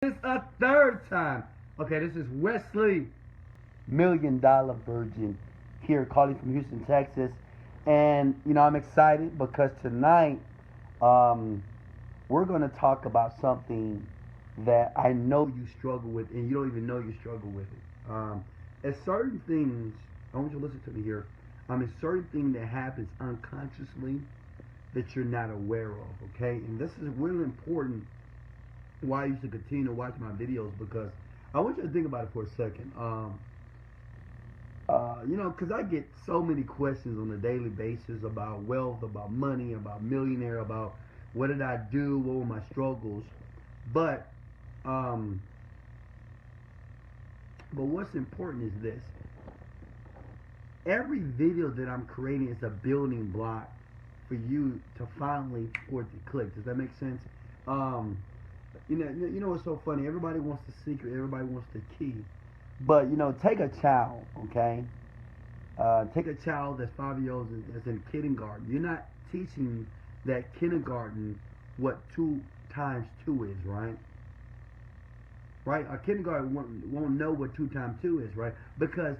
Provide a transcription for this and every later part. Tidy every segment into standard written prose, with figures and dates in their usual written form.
is a third time. Okay, this is Wesley, $1,000,000 Virgin, here calling from Houston, Texas. And, I'm excited because tonight we're going to talk about something that I know you struggle with and you don't even know you struggle with it. As certain things, I want you to listen to me here. It's certain thing that happens unconsciously that you're not aware of, okay? And this is really important why you should continue to watch my videos, because I want you to think about it for a second. Because I get so many questions on a daily basis about wealth, about money, about Millionaire, about what did I do, what were my struggles. But what's important is this. Every video that I'm creating is a building block for you to finally for it to click. Does that make sense? You know what's so funny? Everybody wants the secret. Everybody wants the key. But take a child, okay? Take a child that's 5 years old that's in kindergarten. You're not teaching that kindergarten what 2 times 2 is, right? Right? A kindergarten won't know what 2 times 2 is, right? Because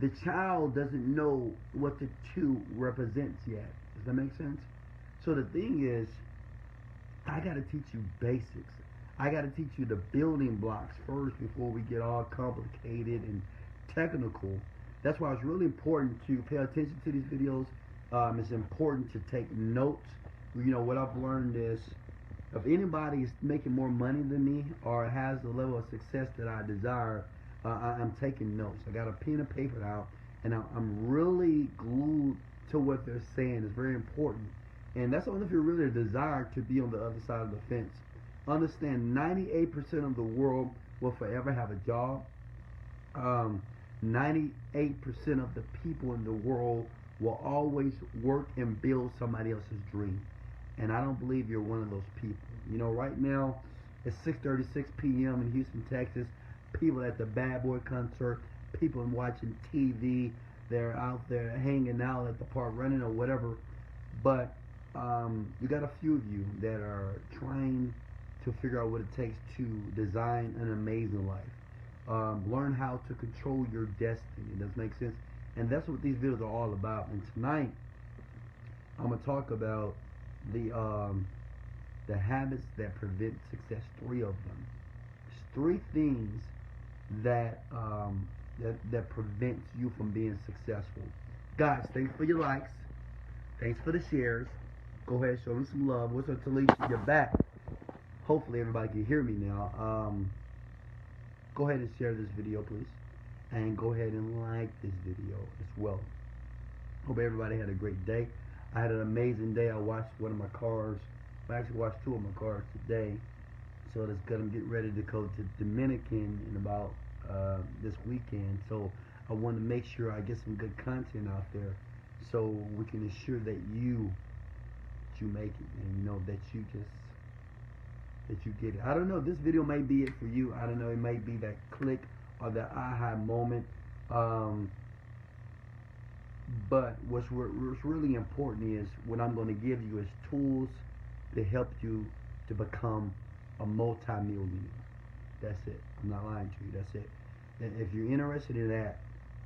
the child doesn't know what the 2 represents yet. Does that make sense? So the thing is, I got to teach you basics. I got to teach you the building blocks first before we get all complicated and technical. That's why it's really important to pay attention to these videos. It's important to take notes. What I've learned is, if anybody is making more money than me or has the level of success that I desire, I'm taking notes. I got a pen and paper out, and I'm really glued to what they're saying. It's very important. And that's only if you really desire to be on the other side of the fence. Understand, 98% of the world will forever have a job. 98% of the people in the world will always work and build somebody else's dream. And I don't believe you're one of those people. Right now, it's 6:36 p.m. in Houston, Texas. People at the Bad Boy concert, people watching TV, they're out there hanging out at the park, running or whatever. But you got a few of you that are trying to figure out what it takes to design an amazing life. Learn how to control your destiny. Does that make sense? And that's what these videos are all about. And tonight, I'm going to talk about the habits that prevent success. 3 of them. There's 3 things that that prevents you from being successful. Guys, thanks for your likes. Thanks for the shares. Go ahead, show me some love. What's up, Talisha? You're back. Hopefully everybody can hear me now. Go ahead and share this video, please. And go ahead and like this video as well. Hope everybody had a great day. I had an amazing day. I watched one of my cars. I actually watched 2 of my cars today. So that's good. I'm getting ready to go to Dominican in about this weekend. So I want to make sure I get some good content out there, so we can ensure that you make it, and that you get it. I don't know. This video may be it for you. I don't know. It may be that click or that aha moment. But what's really important is what I'm going to give you is tools to help you to become a multi-millionaire. That's it. I'm not lying to you. That's it. And if you're interested in that,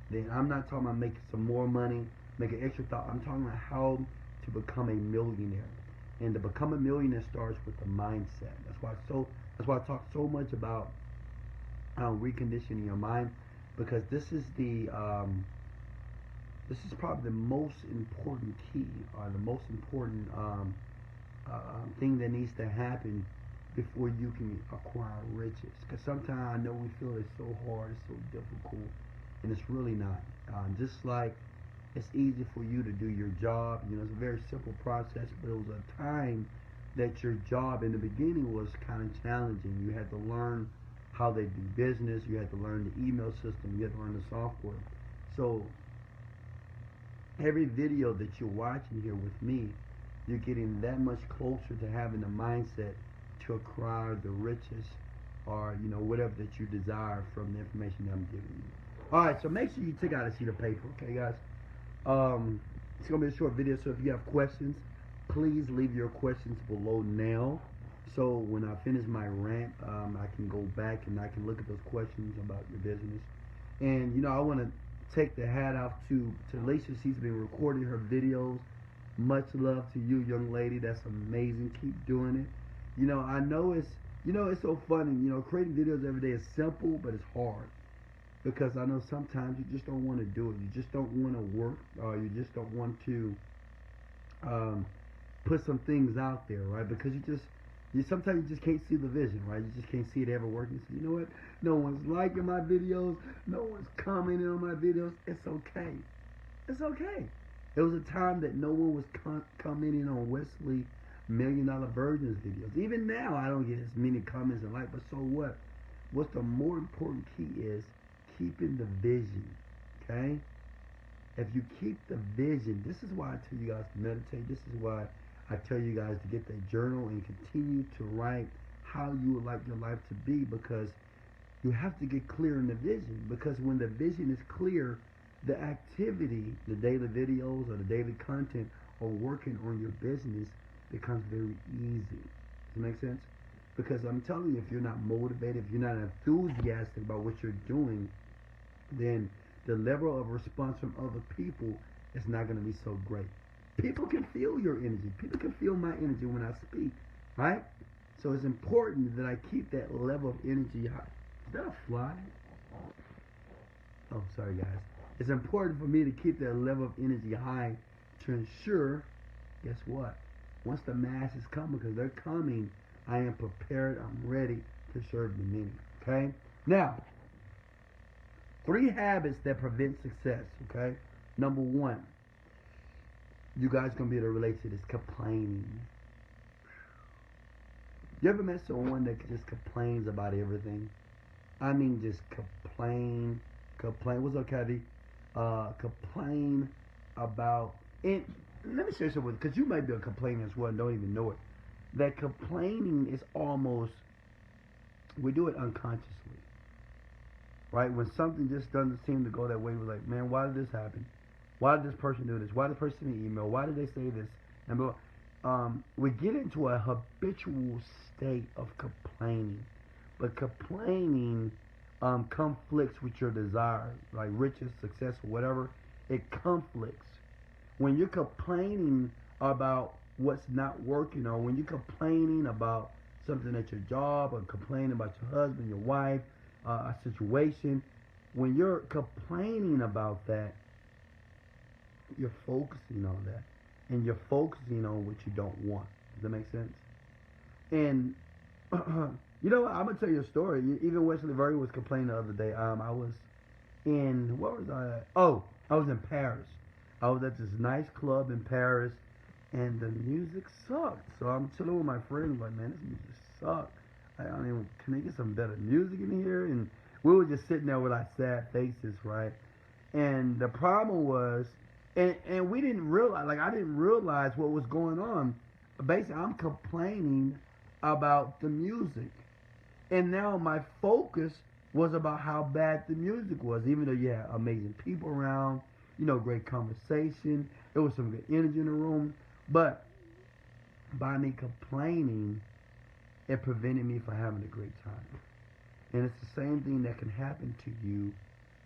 then I'm not talking about making some more money, making extra thought. I'm talking about how to become a millionaire. And to become a millionaire starts with the mindset. That's why I talk so much about reconditioning your mind, because this is probably the most important key, or the most important thing that needs to happen before you can acquire riches. Because sometimes I know we feel it's so hard, it's so difficult, and it's really not. Just like it's easy for you to do your job, it's a very simple process, but it was a time that your job in the beginning was kind of challenging. You had to learn how they do business, you had to learn the email system, you had to learn the software. So every video that you're watching here with me, you're getting that much closer to having the mindset to acquire the riches, or whatever that you desire from the information that I'm giving you. Alright, so make sure you take out a sheet of paper, okay guys? It's gonna be a short video, so if you have questions, please leave your questions below now. So when I finish my rant, I can go back and I can look at those questions about your business. And I want to take the hat off to Alicia. She's been recording her videos. Much love to you, young lady. That's amazing. Keep doing it. I know it's so funny. Creating videos every day is simple, but it's hard because I know sometimes you just don't want to do it. You just don't want to work, or you just don't want to um, put some things out there, right? Because you sometimes you just can't see the vision, right? You just can't see it ever working. So you know what? No one's liking my videos. No one's commenting on my videos. It's okay. It's okay. There was a time that no one was commenting on Wesley $1,000,000 Virgins videos. Even now, I don't get as many comments and likes. But so what? What's the more important key is keeping the vision. Okay? If you keep the vision, this is why I tell you guys to meditate. This is why I tell you guys to get that journal and continue to write how you would like your life to be, because you have to get clear in the vision. Because when the vision is clear, the activity, the daily videos or the daily content or working on your business becomes very easy. Does that make sense? Because I'm telling you, if you're not motivated, if you're not enthusiastic about what you're doing, then the level of response from other people is not going to be so great. People can feel your energy. People can feel my energy when I speak, right? So it's important that I keep that level of energy high. Is that a fly? Oh, sorry guys. It's important for me to keep that level of energy high to ensure, guess what? Once the masses come, because they're coming, I am prepared, I'm ready to serve the many, okay? Now, 3 habits that prevent success, okay? Number 1, you guys gonna be able to relate to this: complaining. You ever met someone that just complains about everything? I mean, just complain. What's up, Kathy? Complain about it. Let me say something, because you might be a complainer as well and don't even know it. That complaining is almost, we do it unconsciously, right? When something just doesn't seem to go that way, we're like, man, why did this happen? Why did this person do this? Why did this person send an email? Why did they say this? And we get into a habitual state of complaining. But complaining conflicts with your desires, like riches, success, or whatever. It conflicts. When you're complaining about what's not working, or when you're complaining about something at your job, or complaining about your husband, your wife, a situation, when you're complaining about that, you're focusing on that, and you're focusing on what you don't want. Does that make sense? And you know what? I'm gonna tell you a story. Even Wesley Virgin was complaining the other day. I was in, what was I at? Oh, I was in Paris. I was at this nice club in Paris, and the music sucked. So I'm chilling with my friends, like, man, this music sucks. I don't even, can they get some better music in here? And we were just sitting there with our sad faces, right? And the problem was, and we didn't realize, like, I didn't realize what was going on. Basically, I'm complaining about the music. And now my focus was about how bad the music was, even though you had amazing people around, great conversation. There was some good energy in the room. But by me complaining, it prevented me from having a great time. And it's the same thing that can happen to you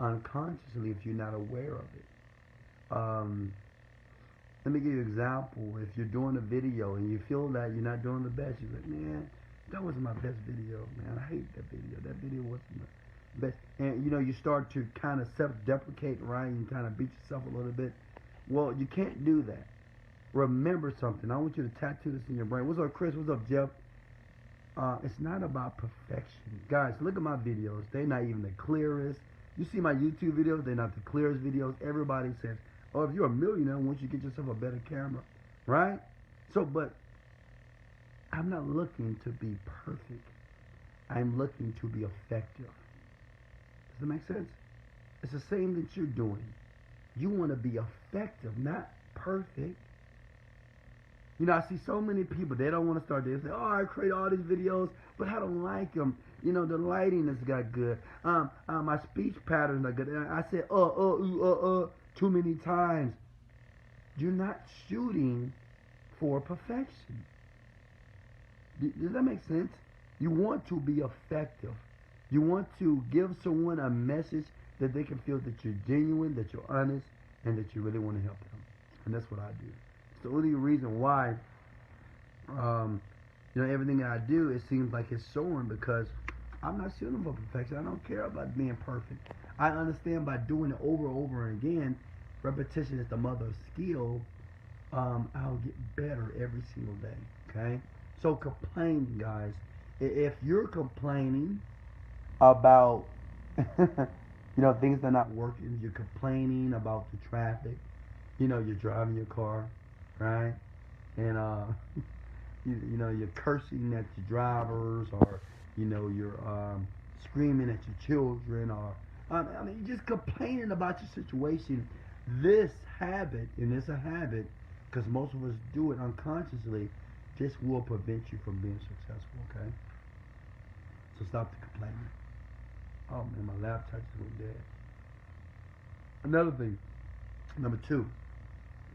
unconsciously if you're not aware of it. Let me give you an example. If you're doing a video and you feel that you're not doing the best, you're like, man, that wasn't my best video, man. I hate that video. That video wasn't the best. And, you start to kind of self-deprecate, right? And kind of beat yourself a little bit. Well, you can't do that. Remember something. I want you to tattoo this in your brain. What's up, Chris? What's up, Jeff? It's not about perfection. Guys, look at my videos. They're not even the clearest. You see my YouTube videos, they're not the clearest videos. Everybody says, oh, if you're a millionaire, why don't you get yourself a better camera, right? So, but I'm not looking to be perfect. I'm looking to be effective. Does that make sense? It's the same that you're doing. You want to be effective, not perfect. I see so many people, they don't want to start this. They say, oh, I create all these videos, but I don't like them. The lighting has got good. My speech patterns are good. And I said, too many times. You're not shooting for perfection. Does that make sense? You want to be effective. You want to give someone a message that they can feel that you're genuine, that you're honest, and that you really want to help them. And that's what I do. It's the only reason why, everything that I do, it seems like it's soaring because I'm not shooting for perfection. I don't care about being perfect. I understand by doing it over and over again, repetition is the mother of skill. I'll get better every single day. Okay? So complaining, guys. If you're complaining about things that are not working, you're complaining about the traffic, you're driving your car, right? And you're cursing at your drivers, or you're screaming at your children, or you're just complaining about your situation. This habit, and it's a habit because most of us do it unconsciously, this will prevent you from being successful. Okay? So stop the complaining. Oh man, my laptop just went dead. Another thing, number 2,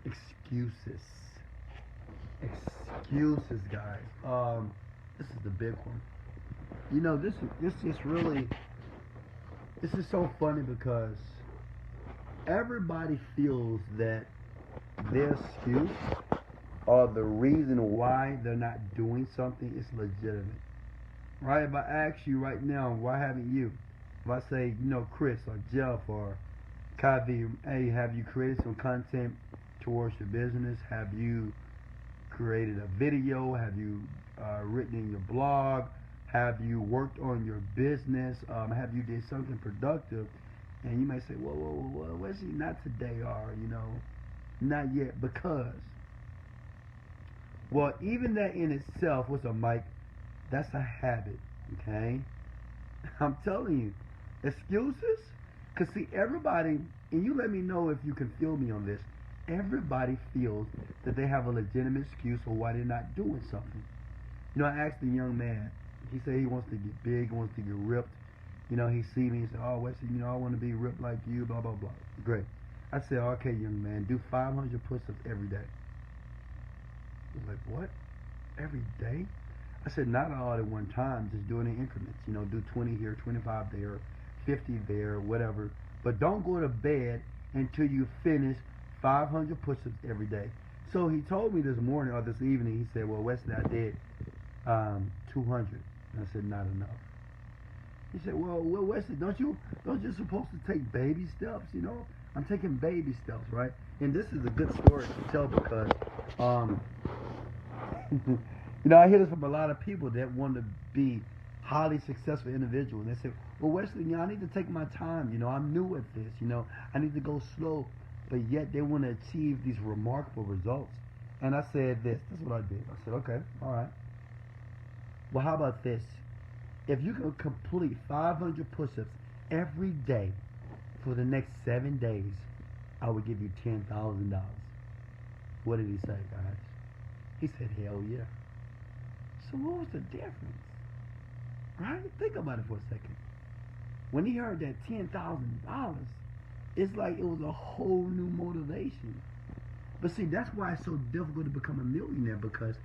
excuses. Excuses, guys. This is the big one. This is so funny because everybody feels that their excuse or the reason why they're not doing something is legitimate. Right? If I ask you right now, why haven't you? If I say, Chris or Jeff or Kavi, hey, have you created some content towards your business? Have you created a video? Have you written in your blog? Have you worked on your business? Have you did something productive? And you may say, whoa, Wesley, not today, or, not yet, because, well, even that in itself, what's a mic? That's a habit, okay? I'm telling you, excuses, because see, everybody, and you let me know if you can feel me on this, everybody feels that they have a legitimate excuse for why they're not doing something. I asked a young man, he said he wants to get big, wants to get ripped. He see me and said, oh, Wesley, I want to be ripped like you, blah, blah, blah. Great. I said, okay, young man, do 500 push-ups every day. He was like, what? Every day? I said, not all at one time, just do it in increments. Do 20 here, 25 there, 50 there, whatever. But don't go to bed until you finish 500 push-ups every day. So he told me this morning or this evening, he said, well, Wesley, I did 200. And I said, not enough. He said, well, Wesley, don't you supposed to take baby steps? I'm taking baby steps, right? And this is a good story to tell because, I hear this from a lot of people that want to be highly successful individuals. And they say, well, Wesley, I need to take my time. I'm new at this. I need to go slow. But yet they want to achieve these remarkable results. And I said this. That's what I did. I said, okay, all right. Well, how about this? If you can complete 500 push-ups every day for the next 7 days, I would give you $10,000. What did he say, guys? He said, hell yeah. So what was the difference? Right? Think about it for a second. When he heard that $10,000, it's like it was a whole new motivation. But see, that's why it's so difficult to become a millionaire, because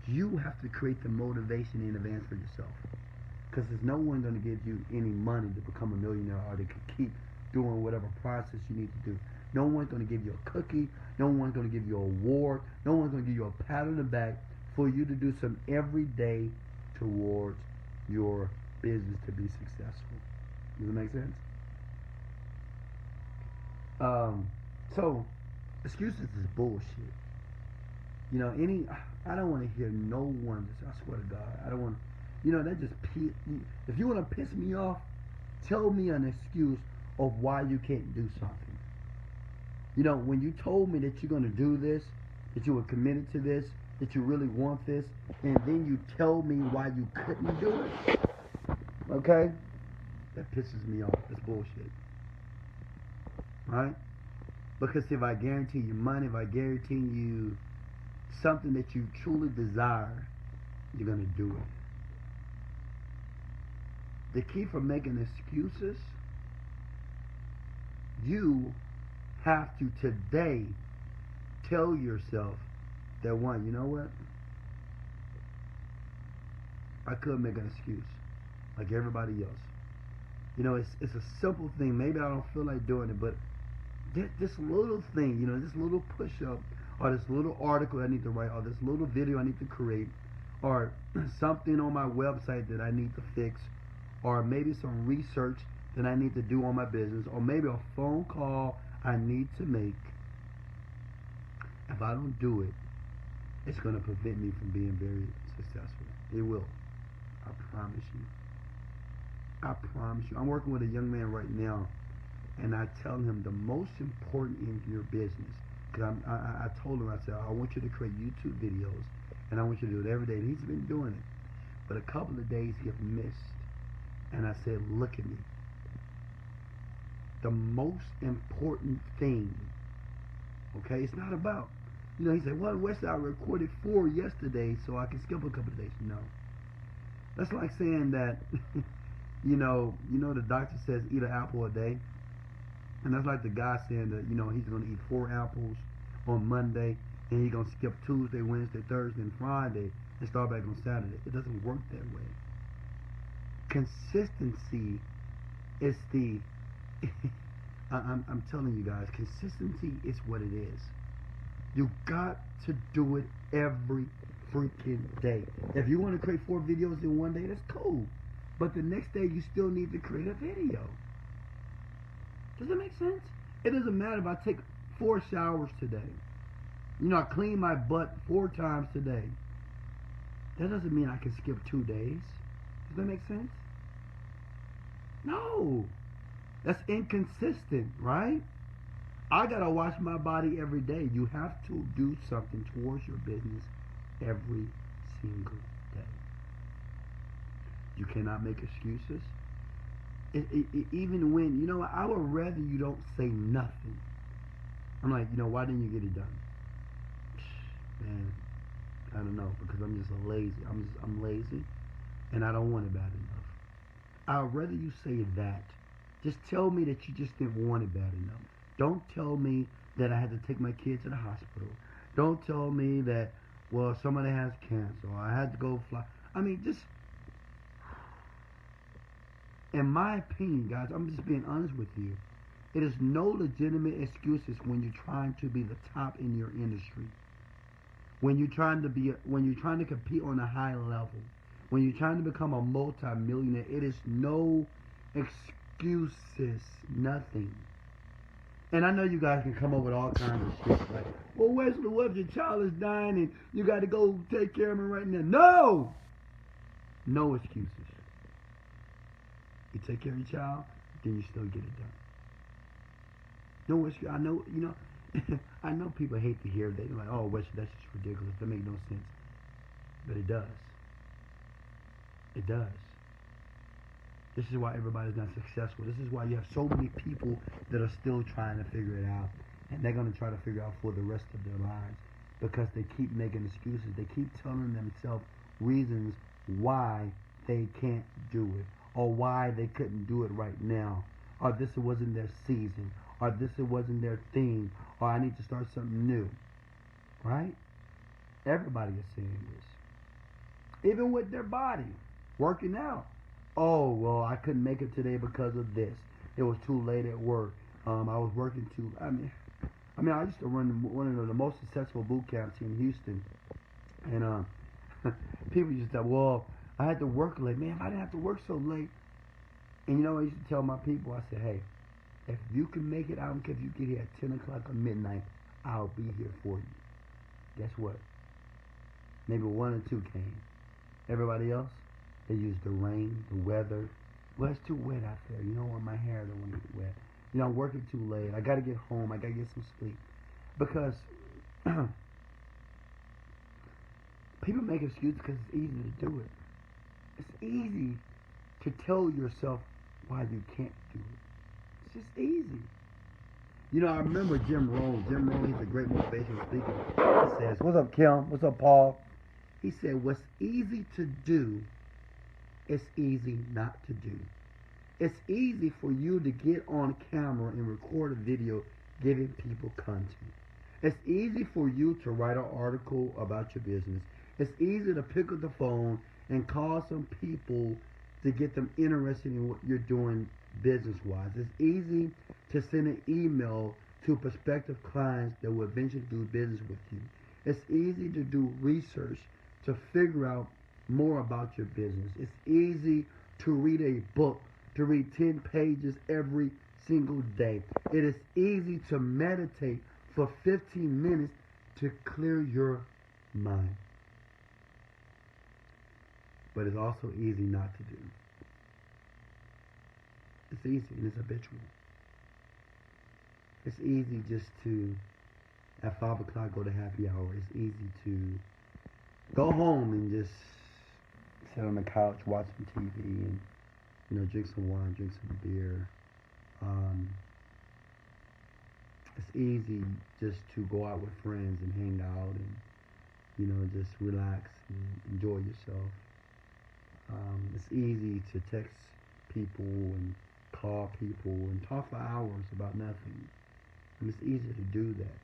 you have to create the motivation in advance for yourself. Because there's no one going to give you any money to become a millionaire or to keep doing whatever process you need to do. No one's going to give you a cookie. No one's going to give you an award. No one's going to give you a pat on the back for you to do some every day towards your business to be successful. Does it make sense? So excuses is bullshit. I don't want to hear no one. I swear to God, I don't want. That just if you want to piss me off, tell me an excuse of why you can't do something. When you told me that you're going to do this, that you were committed to this, that you really want this, and then you tell me why you couldn't do it, okay? That pisses me off. That's bullshit. Right? Because if I guarantee you money, if I guarantee you something that you truly desire, you're going to do it. The key for making excuses, you have to today tell yourself that, one, you know what? I could make an excuse like everybody else. You know, it's a simple thing. Maybe I don't feel like doing it, but this little thing, you know, this little push-up, or this little article I need to write, or this little video I need to create, or something on my website that I need to fix, or maybe some research that I need to do on my business, or maybe a phone call I need to make. If I don't do it, it's going to prevent me from being very successful. It will. I promise you. I promise you. I'm working with a young man right now, and I tell him the most important in your business, because I told him, I said, I want you to create YouTube videos, and I want you to do it every day. And he's been doing it. But a couple of days he have missed. And I said, look at me. The most important thing, okay, it's not about, you know, he said, well, Wesley, I recorded 4 yesterday, so I can skip a couple of days. No. That's like saying that, you know, the doctor says eat an apple a day. And that's like the guy saying that, you know, he's going to eat 4 apples on Monday, and he's going to skip Tuesday, Wednesday, Thursday, and Friday, and start back on Saturday. It doesn't work that way. Consistency is the, I'm telling you guys, consistency is what it is. You got to do it every freaking day. If you want to create 4 videos in one day, that's cool. But the next day, you still need to create a video. Does that make sense? It doesn't matter if I take 4 showers today. You know, I clean my butt 4 times today. That doesn't mean I can skip 2 days. Does that make sense? No. That's inconsistent, right? I gotta watch my body every day. You have to do something towards your business every single day. You cannot make excuses. Even when, you know, I would rather you don't say nothing. I'm like, you know, why didn't you get it done? Man, I don't know, because I'm just lazy. I'm lazy, and I don't want it bad enough. I'd rather you say that. Just tell me that you just didn't want it bad enough. Don't tell me that I had to take my kid to the hospital. Don't tell me that, well, somebody has cancer, or I had to go fly. I mean, just, in my opinion, guys, I'm just being honest with you. It is no legitimate excuses when you're trying to be the top in your industry. When you're trying to compete on a high level. When you're trying to become a multi-millionaire, it is no excuses, nothing. And I know you guys can come up with all kinds of shit, like, well, Wesley, what if your child is dying and you got to go take care of him right now? No! No excuses. You take care of your child, then you still get it done. No excuse. I know, you know, I know people hate to hear that. They're like, oh, Wesley, that's just ridiculous. That makes no sense. But it does. It does. This is why everybody's not successful. This is why you have so many people that are still trying to figure it out. And they're going to try to figure out for the rest of their lives. Because they keep making excuses. They keep telling themselves reasons why they can't do it. Or why they couldn't do it right now. Or this wasn't their season. Or this wasn't their thing. Or I need to start something new. Right? Everybody is saying this. Even with their body. Working out. Oh, well, I couldn't make it today because of this. It was too late at work. I was working too. I mean, I used to run one of the most successful boot camps in Houston, and people used to say, "Well, I had to work late." Man, if I didn't have to work so late, and you know, I used to tell my people, I said, "Hey, if you can make it, I don't care if you get here at 10 o'clock or midnight, I'll be here for you." Guess what? Maybe 1 or 2 came. Everybody else, they used the rain, the weather. Well, it's too wet out there. You know what? My hair don't want to get wet. You know, I'm working too late. I got to get home. I got to get some sleep. Because people make excuses because it's easy to do it. It's easy to tell yourself why you can't do it. It's just easy. You know, I remember Jim Rohn. Jim Rohn, he's a great motivational speaker. He says, "What's up, Kim? What's up, Paul?" He said, "What's easy to do, it's easy not to do." It's easy for you to get on camera and record a video giving people content. It's easy for you to write an article about your business. It's easy to pick up the phone and call some people to get them interested in what you're doing business wise. It's easy to send an email to prospective clients that will eventually do business with you. It's easy to do research to figure out more about your business. It's easy to read a book, to read 10 pages every single day. It is easy to meditate for 15 minutes to clear your mind. But it's also easy not to do. It's easy and it's habitual. It's easy just to, at 5 o'clock, go to happy hour. It's easy to go home and just sit on the couch, watch some TV, and drink some wine, drink some beer. It's easy just to go out with friends and hang out and just relax and enjoy yourself. It's easy to text people and call people and talk for hours about nothing. It's easy to do that.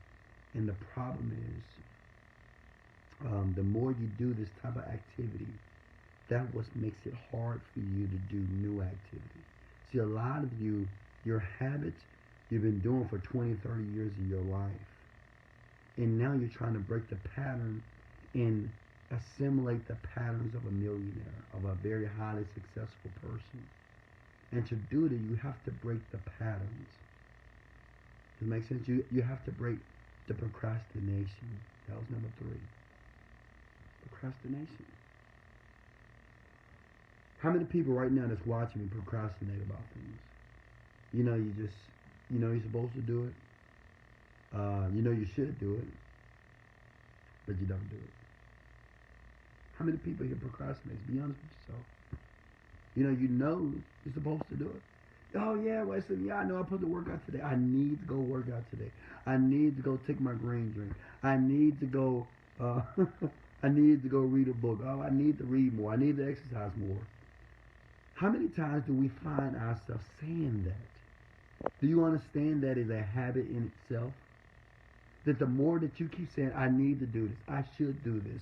And the problem is, the more you do this type of activity, that what makes it hard for you to do new activity. See, a lot of you, your habits, you've been doing for 20, 30 years of your life. And now you're trying to break the pattern and assimilate the patterns of a millionaire, of a very highly successful person. And to do that, you have to break the patterns. Does it make sense? You have to break the procrastination. That was number 3. Procrastination. How many people right now that's watching me procrastinate about things? You're supposed to do it. You should do it, but you don't do it. How many people here procrastinate? Be honest with yourself. You're supposed to do it. Oh yeah, Wesley, I know I'm supposed to work out today. I need to go work out today. I need to go take my green drink. I need to go I need to go read a book. Oh, I need to read more. I need to exercise more. How many times do we find ourselves saying that? Do you understand that is a habit in itself? That the more that you keep saying, I need to do this, I should do this,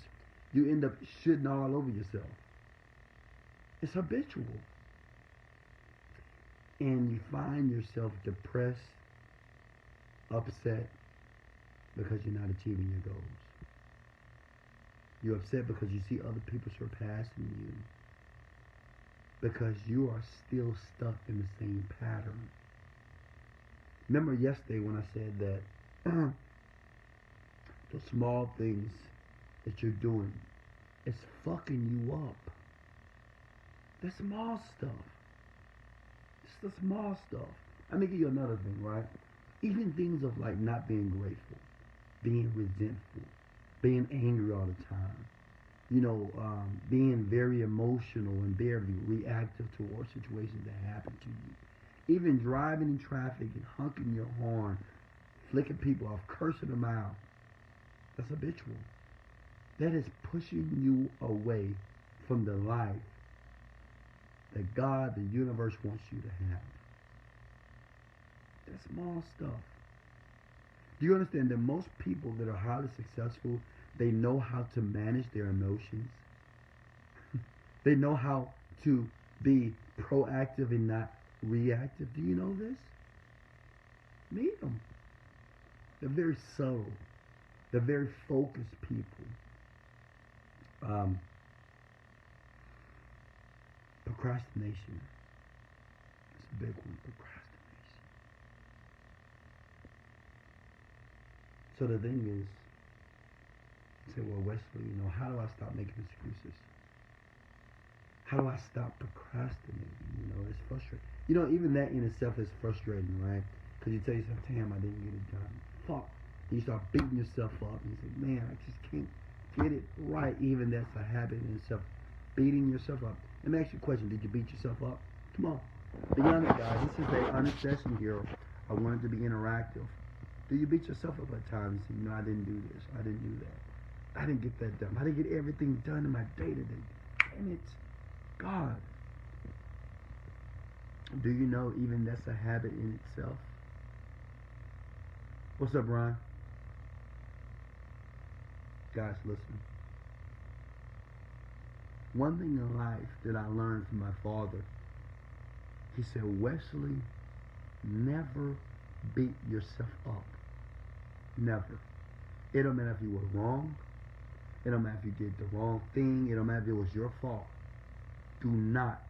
you end up shitting all over yourself. It's habitual. And you find yourself depressed, upset, because you're not achieving your goals. You're upset because you see other people surpassing you, because you are still stuck in the same pattern. Remember yesterday when I said that the small things that you're doing is fucking you up. The small stuff. It's the small stuff. Let me give you another thing, right? Even things of like not being grateful, being resentful, being angry all the time, being very emotional and very reactive towards situations that happen to you. Even driving in traffic and honking your horn, flicking people off, cursing them out. That's habitual. That is pushing you away from the life that God, the universe, wants you to have. That small stuff. Do you understand that most people that are highly successful, they know how to manage their emotions? They know how to be proactive and not reactive. Do you know this? Meet them. They're very subtle. They're very focused people. Procrastination. It's a big one. Procrastination. So the thing is, you say, well, Wesley, how do I stop making excuses? How do I stop procrastinating? It's frustrating. Even that in itself is frustrating, right? Because you tell yourself, damn, I didn't get it done. Fuck. And you start beating yourself up. And you say, man, I just can't get it right. Even that's a habit in itself. Beating yourself up. Let me ask you a question. Did you beat yourself up? Come on. Be honest, guys. This is an honest session here. I wanted to be interactive. Do you beat yourself up at times and say, I didn't do this. I didn't do that. I didn't get that done. I didn't get everything done in my day-to-day. Damn it. God. Do you know even that's a habit in itself? What's up, Ron? Guys, listen. One thing in life that I learned from my father, he said, Wesley, never beat yourself up. Never. It don't matter if you were wrong. It don't matter if you did the wrong thing. It don't matter if it was your fault. Do not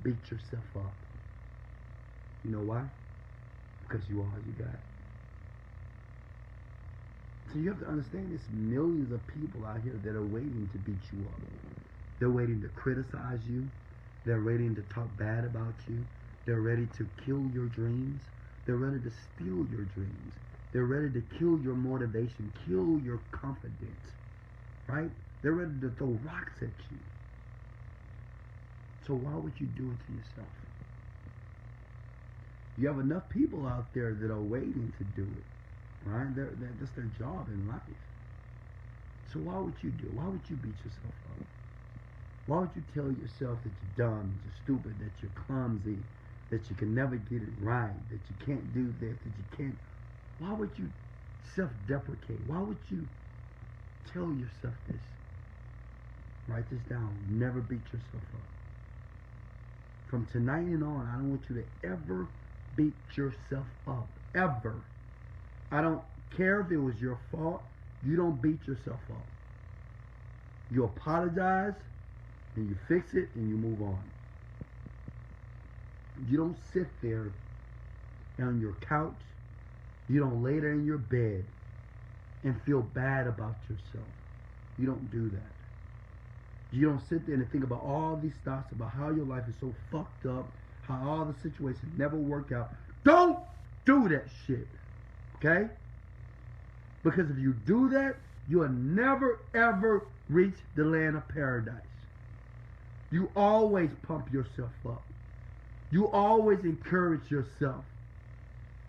beat yourself up. You know why? Because you are all you got. So you have to understand there's millions of people out here that are waiting to beat you up. They're waiting to criticize you. They're waiting to talk bad about you. They're ready to kill your dreams. They're ready to steal your dreams. They're ready to kill your motivation, kill your confidence, right? They're ready to throw rocks at you. So why would you do it to yourself? You have enough people out there that are waiting to do it, right? That's their job in life. So why would you do it? Why would you beat yourself up? Why would you tell yourself that you're dumb, that you're stupid, that you're clumsy, that you can never get it right, that you can't do this, that you can't? Why would you self-deprecate? Why would you tell yourself this? Write this down. Never beat yourself up. From tonight and on, I don't want you to ever beat yourself up. Ever. I don't care if it was your fault. You don't beat yourself up. You apologize, and you fix it, and you move on. You don't sit there on your couch. You don't lay there in your bed and feel bad about yourself. You don't do that. You don't sit there and think about all these thoughts about how your life is so fucked up, how all the situations never work out. Don't do that shit. Okay? Because if you do that, you'll never ever reach the land of paradise. You always pump yourself up. You always encourage yourself.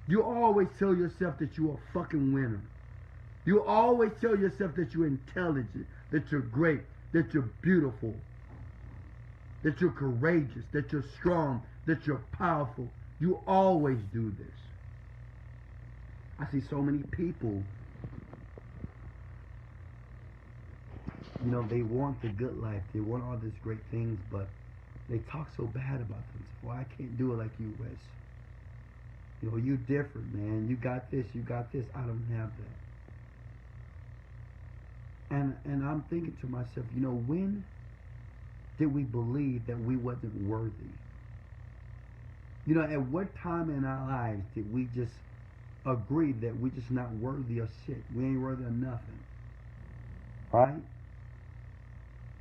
You always tell yourself that you're a fucking winner. You always tell yourself that you're intelligent, that you're great, that you're beautiful, that you're courageous, that you're strong, that you're powerful. You always do this. I see so many people, you know, they want the good life. They want all these great things, but they talk so bad about themselves. Well, I can't do it like you, Wes. You know, you different, man. You got this, you got this. I don't have that. And I'm thinking to myself, you know, when did we believe that we wasn't worthy? You know, at what time in our lives did we just agree that we just not worthy of shit? We ain't worthy of nothing. Right?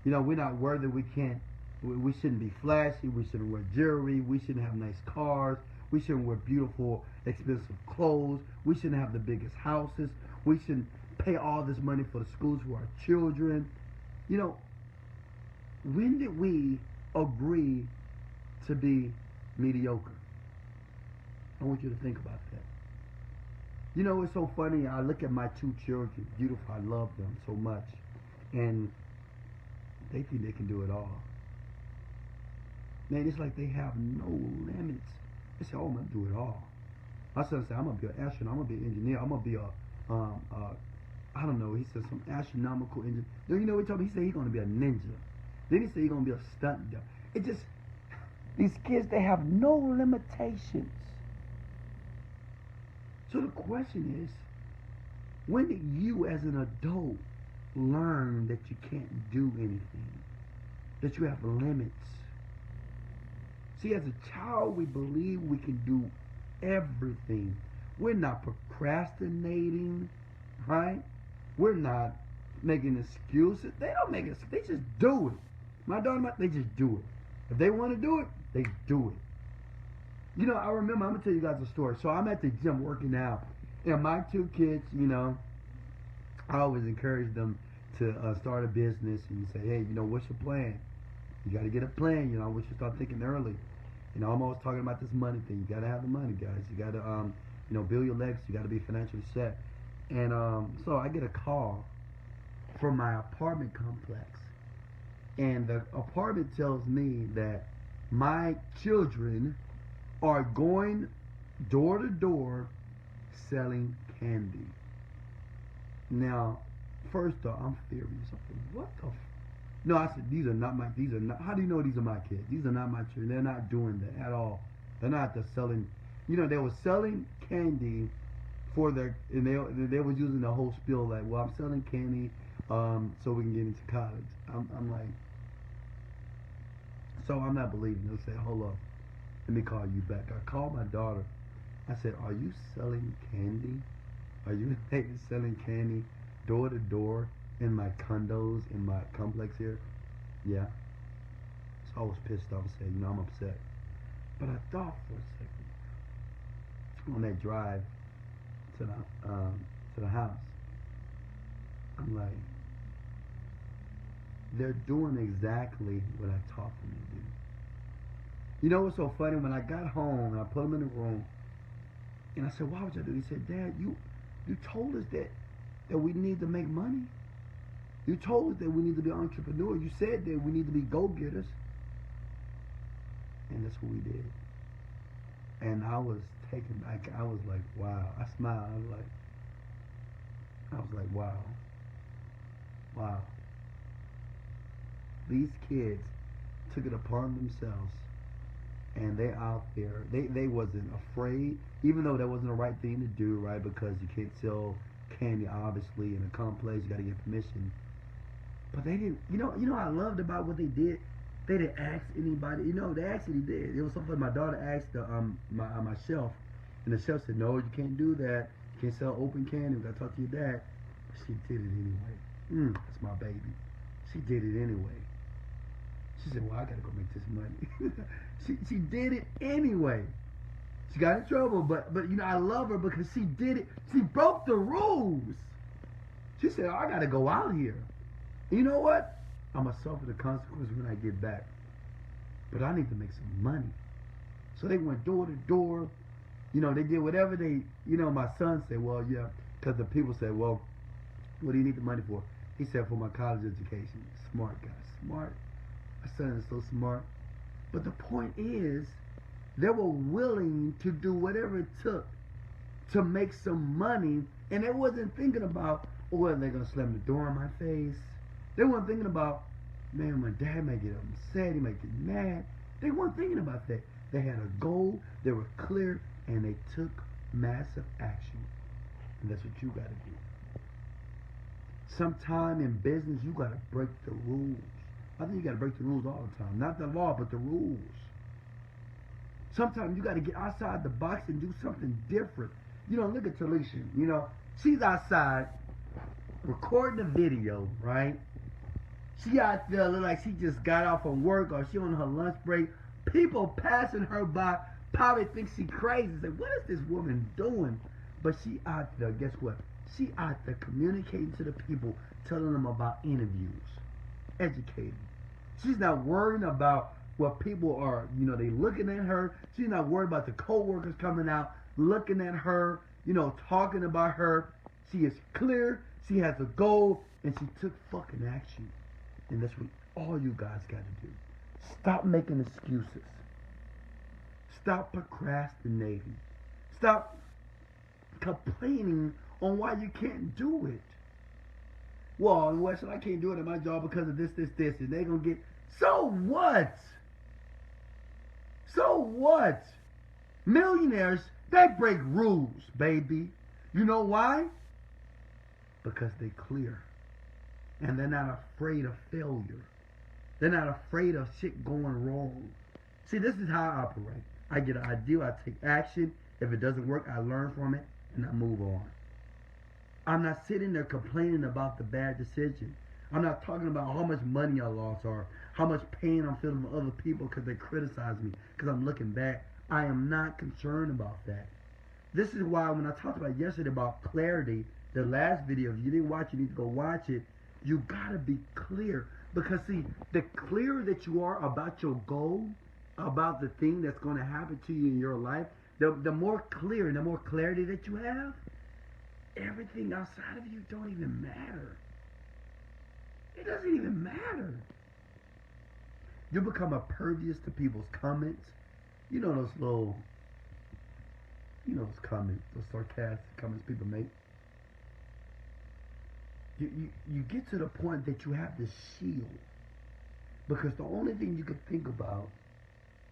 You know, we're not worthy. We shouldn't be flashy. We shouldn't wear jewelry. We shouldn't have nice cars. We shouldn't wear beautiful, expensive clothes. We shouldn't have the biggest houses. We shouldn't pay all this money for the schools for our children. You know, when did we agree to be mediocre? I want you to think about that. You know, it's so funny. I look at my two children, beautiful. I love them so much. And they think they can do it all. Man, it's like they have no limits. They say, oh, I'm going to do it all. My son said, I'm going to be an astronaut. I'm going to be an engineer. I'm going to be I don't know. He said some astronomical engineer. Then you know what he told me? He said he's going to be a ninja. Then he said he's going to be a stunt double. It just, these kids, they have no limitations. So the question is, when did you as an adult learn that you can't do anything? That you have limits? See, as a child, we believe we can do everything. We're not procrastinating, right? We're not making excuses. They don't make excuses. They just do it. My daughter, they just do it. If they want to do it, they do it. You know, I remember, I'm going to tell you guys a story. So I'm at the gym working out. And my two kids, you know, I always encourage them to start a business. And you say, hey, you know, what's your plan? You got to get a plan. You know, I want you to start thinking early. You know, I'm always talking about this money thing. You got to have the money, guys. You got to, you know, build your legs. You got to be financially set. And so I get a call from my apartment complex. And the apartment tells me that my children are going door to door selling candy. Now, first off, I'm furious. What the No, I said, these are not my, these are not, how do you know these are my kids? These are not my children. They're not doing that at all. They're not the selling, they were selling candy for their, and they was using the whole spiel like, well, I'm selling candy so we can get into college. I'm like, so I'm not believing. They'll say, hold up, let me call you back. I called my daughter. I said, are you selling candy? Are you selling candy door to door in my condos, in my complex here? Yeah. So I was pissed off and said, I'm upset. But I thought for a second, on that drive to the house, I'm like, they're doing exactly what I taught them to do. You know what's so funny? When I got home and I put them in the room, and I said, why would you do? He said, Dad, you told us that we need to make money. You told us that we need to be entrepreneurs. You said that we need to be go-getters. And that's what we did. And I was taken back. I was like, wow. I smiled. I was like, wow. Wow. These kids took it upon themselves, and they're out there. They wasn't afraid, even though that wasn't the right thing to do, right? Because you can't sell candy, obviously, in a complex. You got to get permission. But they didn't. You know what I loved about what they did? They didn't ask anybody. They actually did. It was something my daughter asked my chef, and the chef said, no, you can't do that. You can't sell open candy. We got to talk to your dad. But she did it anyway. That's my baby. She did it anyway. She said, well, I got to go make this money. she did it anyway. She got in trouble, but I love her because she did it. She broke the rules. She said, I got to go out here. You know what? I'm going to suffer the consequences when I get back. But I need to make some money. So they went door to door. They did whatever they, my son said, well, yeah, because the people said, well, what do you need the money for? He said, for my college education. Smart guy, smart. My son is so smart. But the point is, they were willing to do whatever it took to make some money, and they wasn't thinking about, oh, they're going to slam the door in my face. They weren't thinking about, man, my dad might get upset, he might get mad. They weren't thinking about that. They had a goal, they were clear, and they took massive action. And that's what you got to do. Sometime in business, you got to break the rules. I think you got to break the rules all the time. Not the law, but the rules. Sometimes you got to get outside the box and do something different. Look at Talisha. She's outside recording a video, right? She out there look like she just got off from work or she on her lunch break. People passing her by probably think she crazy. Say, what is this woman doing? But she out there, guess what? She out there communicating to the people, telling them about interviews, educating. She's not worrying about what people are, they looking at her. She's not worried about the co-workers coming out, looking at her, talking about her. She is clear, she has a goal, and she took fucking action. And that's what all you guys got to do. Stop making excuses. Stop procrastinating. Stop complaining on why you can't do it. Well, Weston, I can't do it at my job because of this, and they're going to get... So what? So what? Millionaires, they break rules, baby. You know why? Because they're clear. And they're not afraid of failure. They're not afraid of shit going wrong. See, this is how I operate. I get an idea, I take action. If it doesn't work, I learn from it, and I move on. I'm not sitting there complaining about the bad decision. I'm not talking about how much money I lost or how much pain I'm feeling from other people because they criticize me because I'm looking back. I am not concerned about that. This is why when I talked about yesterday about clarity, the last video, if you didn't watch it, you need to go watch it. You gotta be clear, because see, the clearer that you are about your goal, about the thing that's going to happen to you in your life, the more clear and the more clarity that you have, everything outside of you don't even matter. It doesn't even matter. You become impervious to people's comments. Those little, those comments, those sarcastic comments people make. You get to the point that you have this shield. Because the only thing you can think about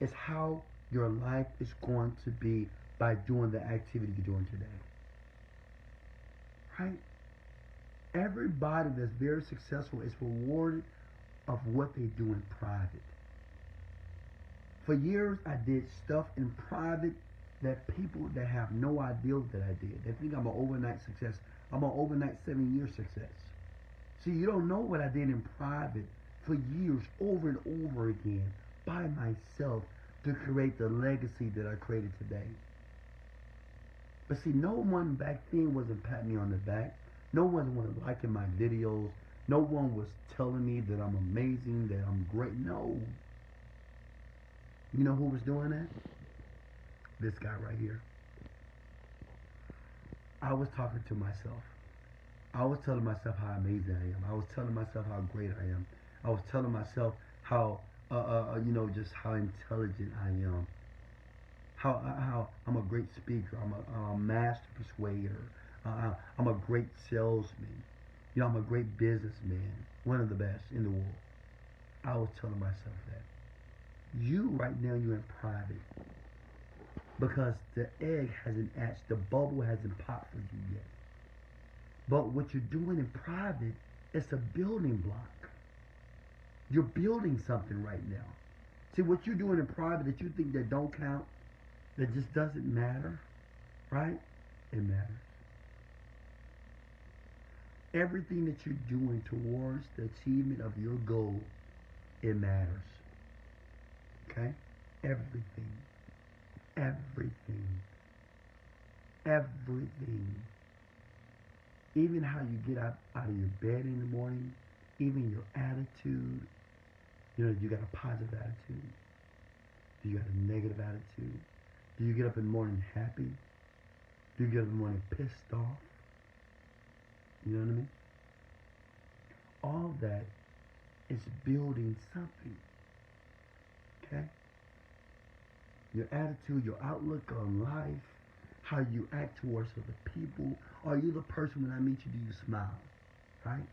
is how your life is going to be by doing the activity you're doing today. Right? Everybody that's very successful is rewarded of what they do in private. For years, I did stuff in private that people that have no idea that I did. They think I'm an overnight success. I'm an overnight 7-year success. See, you don't know what I did in private for years, over and over again, by myself, to create the legacy that I created today. But see, no one back then wasn't patting me on the back. No one was liking my videos. No one was telling me that I'm amazing, that I'm great. No. You know who was doing that? This guy right here. I was talking to myself. I was telling myself how amazing I am. I was telling myself how great I am. I was telling myself how, just how intelligent I am. How I'm a great speaker. I'm a master persuader. I'm a great salesman. I'm a great businessman. One of the best in the world. I was telling myself that. You right now, you're in private. Because the egg hasn't hatched. The bubble hasn't popped for you yet. But what you're doing in private is a building block. You're building something right now. See, what you're doing in private that you think that don't count, that just doesn't matter, right? It matters. Everything that you're doing towards the achievement of your goal, it matters. Okay? Everything. Everything. Everything. Even how you get out of your bed in the morning, even your attitude. You got a positive attitude. Do you got a negative attitude? Do you get up in the morning happy? Do you get up in the morning pissed off? You know what I mean? All that is building something. Okay? Your attitude, your outlook on life, how you act towards other people. Are you the person when I meet you, do you smile? Right?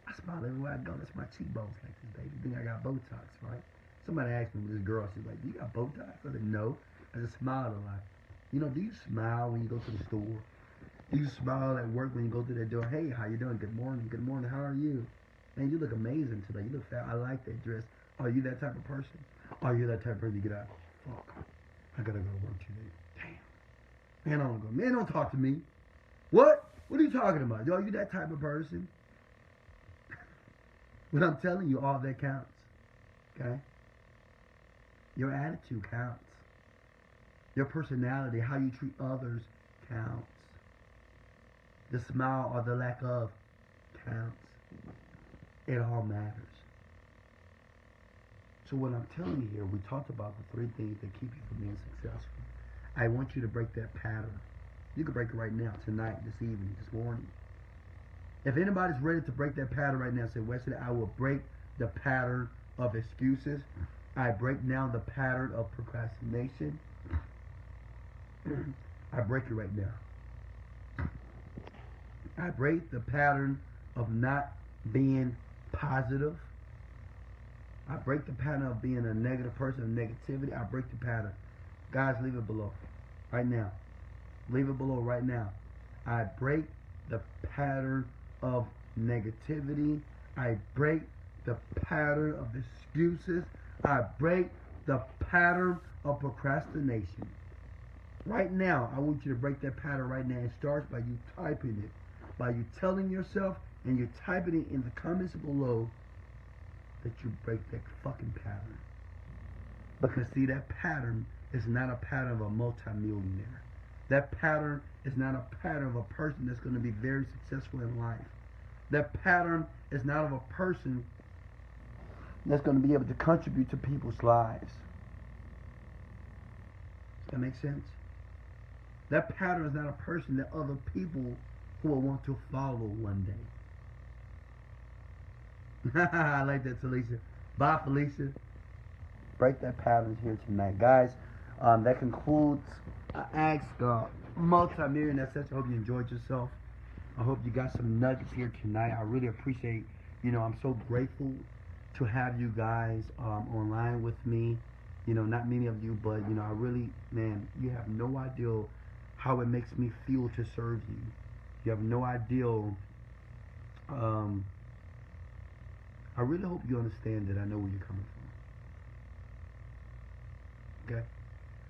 I smile everywhere I go. That's my cheekbones like this, baby. You think I got Botox, right? Somebody asked me, this girl, she's like, do you got Botox? I said, no. I just smiled a lot. Do you smile when you go to the store? Do you smile at work when you go through that door? Hey, how you doing? Good morning. Good morning. How are you? Man, you look amazing today. You look fat. I like that dress. Are you that type of person? Are you that type of person you get out? Fuck. I gotta go to work today. Damn. Man, I don't go. Man, don't talk to me. What? What are you talking about? Are you that type of person? But I'm telling you, all that counts. Okay? Your attitude counts. Your personality, how you treat others counts. The smile or the lack of counts. It all matters. So what I'm telling you here, we talked about the 3 things that keep you from being successful. I want you to break that pattern. You can break it right now, tonight, this evening, this morning. If anybody's ready to break that pattern right now, say, Wesley, I will break the pattern of excuses. I break down the pattern of procrastination. I break it right now. I break the pattern of not being positive. I break the pattern of being a negative person, of negativity. I break the pattern. Guys, leave it below. Right now. Leave it below right now. I break the pattern of negativity. I break the pattern of excuses. I break the pattern of procrastination. Right now, I want you to break that pattern right now. It starts by you typing it. By you telling yourself and you're typing it in the comments below that you break that fucking pattern. Because see, that pattern is not a pattern of a multimillionaire. That pattern is not a pattern of a person that's going to be very successful in life. That pattern is not of a person that's going to be able to contribute to people's lives. Does that make sense? That pattern is not a person that other people who will want to follow one day. I like that, Felicia. Bye, Felicia. Break that pattern here tonight. Guys, that concludes Ask Multi-Millionaire Session. I hope you enjoyed yourself. I hope you got some nuggets here tonight. I really appreciate, I'm so grateful to have you guys online with me. You know, not many of you, but you know, I really, man, you have no idea how it makes me feel to serve you. You have no idea. I really hope you understand that I know where you're coming from. Okay,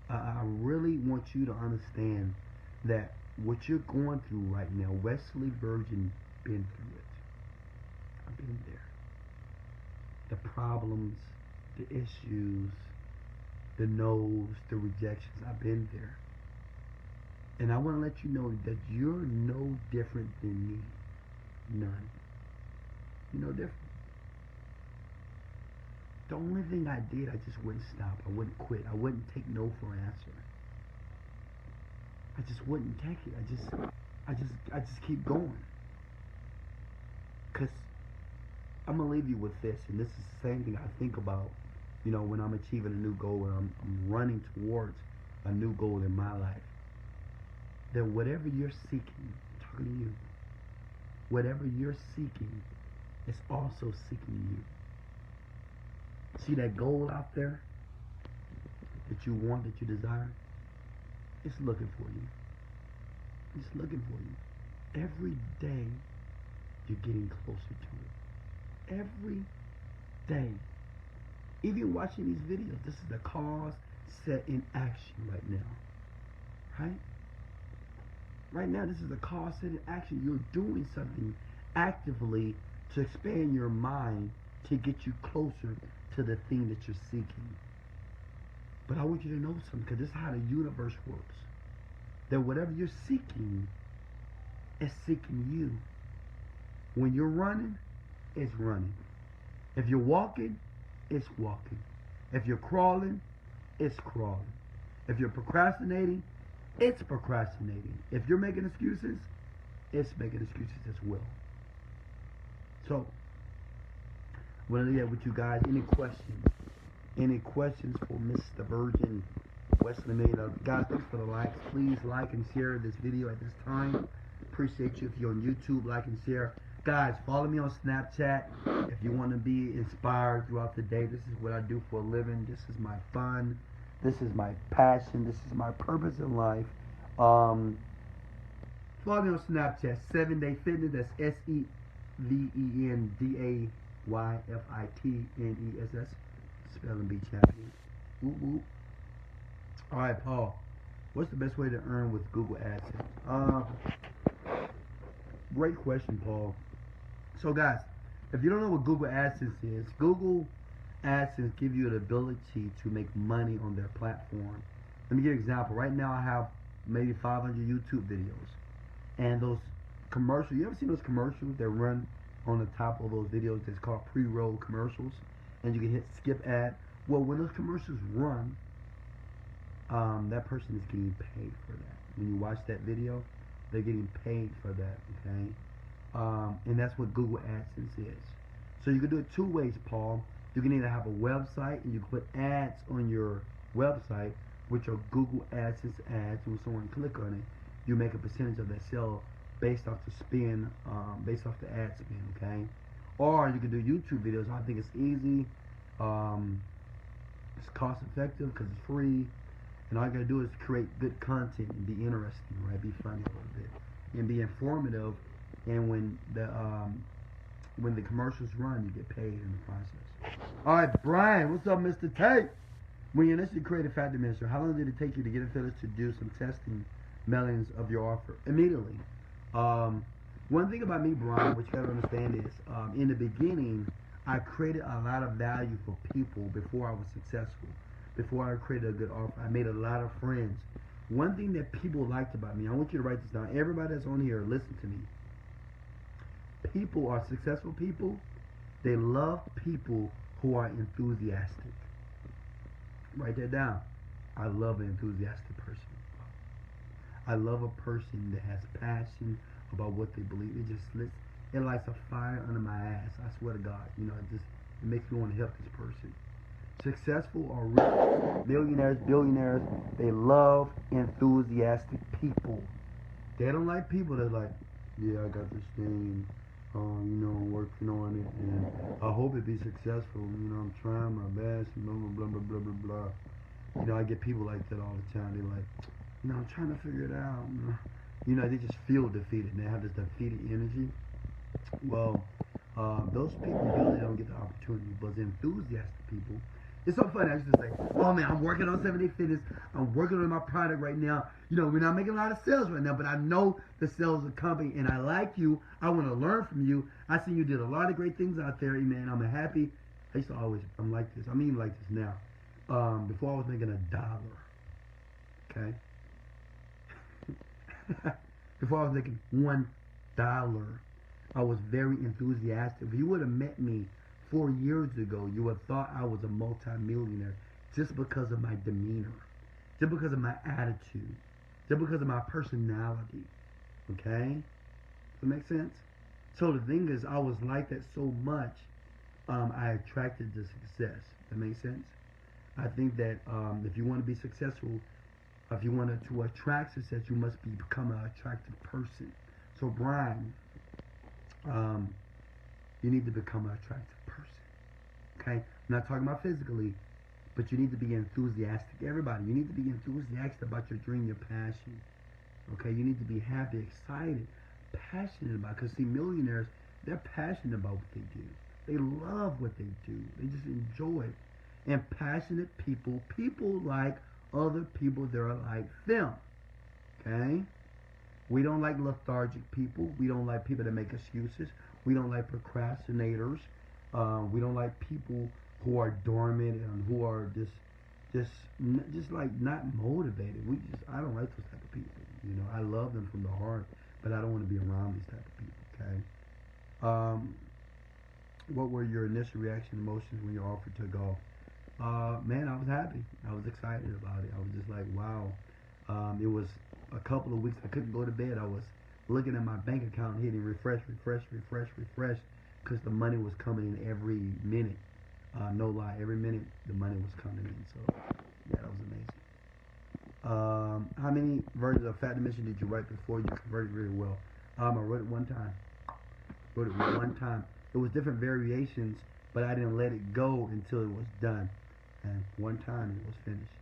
I really want you to understand that what you're going through right now, Wesley Virgin been through it. I've been there. The problems, the issues, the no's, the rejections. I've been there. And I want to let you know that you're no different than me. None. You're no different. The only thing I did, I just wouldn't stop. I wouldn't quit. I wouldn't take no for an answer. I just wouldn't take it. I just keep going. Cause I'm gonna leave you with this, and this is the same thing I think about. You know, when I'm achieving a new goal, and I'm running towards a new goal in my life. That whatever you're seeking, I'm talking to you. Whatever you're seeking is also seeking you. See that goal out there that you want, that you desire? It's looking for you. It's looking for you. Every day, you're getting closer to it. Every day. Even watching these videos, this is the cause set in action right now. Right? Right now, this is the cause set in action. You're doing something actively to expand your mind to get you closer to the thing that you're seeking. But I want you to know something, because this is how the universe works. That whatever you're seeking is seeking you. When you're running, it's running. If you're walking, it's walking. If you're crawling, it's crawling. If you're procrastinating, it's procrastinating. If you're making excuses, it's making excuses as well. So, I want to leave that with you guys. Any questions? Any questions for Mr. Virgin Wesley Millionaire? Guys, thanks for the likes. Please like and share this video at this time. Appreciate you. If you're on YouTube, like and share. Guys, follow me on Snapchat if you want to be inspired throughout the day. This is what I do for a living. This is my fun. This is my passion. This is my purpose in life. Follow me on Snapchat. 7-Day Fitness. That's SEVENDAYFITNESS. Spelling bee champion. Whoop whoop. All right, Paul. What's the best way to earn with Google AdSense? Great question, Paul. So, guys, if you don't know what Google AdSense is, Google AdSense give you the ability to make money on their platform. Let me give you an example. Right now, I have maybe 500 YouTube videos, and those commercials. You ever seen those commercials that run on the top of those videos? That's called pre-roll commercials, and you can hit skip ad. Well, when those commercials run, that person is getting paid for that. When you watch that video, they're getting paid for that. Okay, and that's what Google AdSense is. So you can do it two ways, Paul. You can either have a website and you can put ads on your website, which are Google AdSense ads, and when someone click on it, you make a percentage of that sale based off the spin, based off the ad spin, okay? Or you can do YouTube videos. I think it's easy. It's cost effective because it's free, and all you gotta do is create good content and be interesting, right? Be funny a little bit and be informative. And when the commercials run, you get paid in the process. All right, Brian, what's up, Mr. Tate? When you initially created Fat Minister, how long did it take you to get affiliates to do some testing mailings of your offer? Immediately. One thing about me, Brian, what you gotta understand is, in the beginning, I created a lot of value for people before I was successful. Before I created a good offer, I made a lot of friends. One thing that people liked about me, I want you to write this down. Everybody that's on here, listen to me. People are successful people. They love people who are enthusiastic. Write that down. I love an enthusiastic person. I love a person that has passion about what they believe. It lights a fire under my ass. I swear to God. You know, it makes me want to help this person. Successful or rich, millionaires, billionaires, they love enthusiastic people. They don't like people that like, yeah, I got this thing, I'm working on it, and I hope it be successful. I'm trying my best. Blah blah blah blah blah blah. I get people like that all the time. They're like, I'm trying to figure it out. They just feel defeated. They have this defeated energy. Well, those people usually don't get the opportunity, but the enthusiastic people. It's so funny. I used to say, "Oh man, I'm working on 7-Day Fitness. I'm working on my product right now. We're not making a lot of sales right now, but I know the sales are coming, and I like you. I want to learn from you. I see you did a lot of great things out there, man. I'm happy." I used to always, I'm like this. I'm even like this now. Before I was making $1, okay. Before I was making $1, I was very enthusiastic. If you would have met me 4 years ago, you would have thought I was a multi-millionaire just because of my demeanor, just because of my attitude, just because of my personality. Okay? Does that make sense? So the thing is, I was like that so much, I attracted the success. That makes sense? I think that if you want to be successful, if you want to attract success, you must become an attractive person. So Brian, you need to become an attractive person. Okay? I'm not talking about physically, but you need to be enthusiastic. Everybody, you need to be enthusiastic about your dream, your passion. Okay? You need to be happy, excited, passionate about it. Because see, millionaires, they're passionate about what they do. They love what they do. They just enjoy it. And passionate people like other people that are like them. Okay? We don't like lethargic people. We don't like people that make excuses. We don't like procrastinators. We don't like people who are dormant and who are just like not motivated. I don't like those type of people. I love them from the heart, but I don't want to be around these type of people. Okay. What were your initial reaction, emotions when you offered to go? Man, I was happy. I was excited about it. I was just like, wow. It was a couple of weeks I couldn't go to bed. I was looking at my bank account, hitting refresh, because the money was coming in every minute. No lie, every minute the money was coming in. So yeah, that was amazing. How many versions of Fat Dimension did you write before you converted really well? I wrote it one time. It was different variations, but I didn't let it go until it was done. And one time it was finished.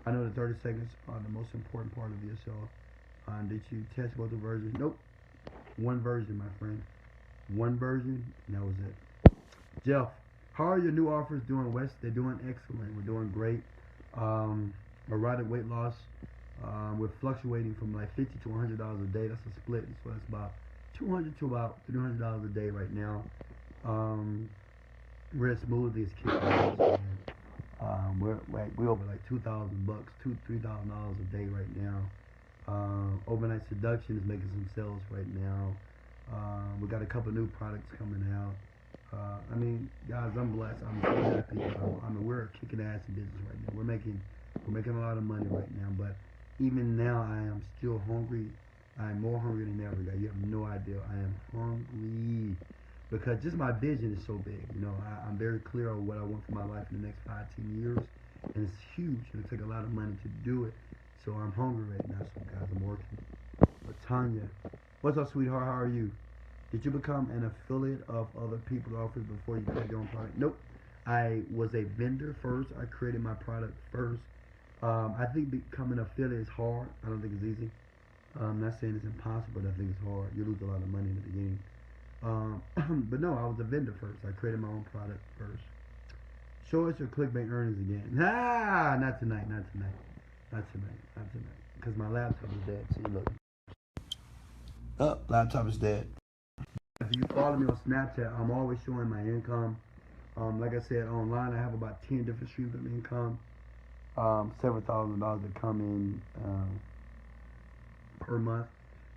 I know the 30 seconds are the most important part of yourself. Did you test both the versions? Nope. One version, my friend. One version, and that was it. Jeff, how are your new offers doing, Wes? They're doing excellent. We're doing great. Erotic weight loss. We're fluctuating from like $50 to $100 a day. That's a split. So that's about $200 to about $300 a day right now. We're as smoothly as kicking. We're over like $2,000, $3,000 a day right now. Overnight seduction is making some sales right now. We got a couple new products coming out. Guys, I'm blessed. I'm so happy. We're kicking ass in business right now. We're making a lot of money right now. But even now, I am still hungry. I am more hungry than ever, guys. You have no idea. I am hungry because just my vision is so big. I'm very clear on what I want for my life in the next 5-10 years, and it's huge. It'll take a lot of money to do it. So I'm hungry right now. So guys, I'm working. But Tanya, what's up, sweetheart? How are you? Did you become an affiliate of other people's offers before you created your own product? Nope. I was a vendor first. I created my product first. I think becoming an affiliate is hard. I don't think it's easy. I'm not saying it's impossible, but I think it's hard. You lose a lot of money in the beginning. But no, I was a vendor first. I created my own product first. Show us your clickbait earnings again. Not tonight. Because my laptop is dead. See, look. Oh, laptop is dead. If you follow me on Snapchat, I'm always showing my income. Like I said, online I have about 10 different streams of income. Several $1,000s that come in per month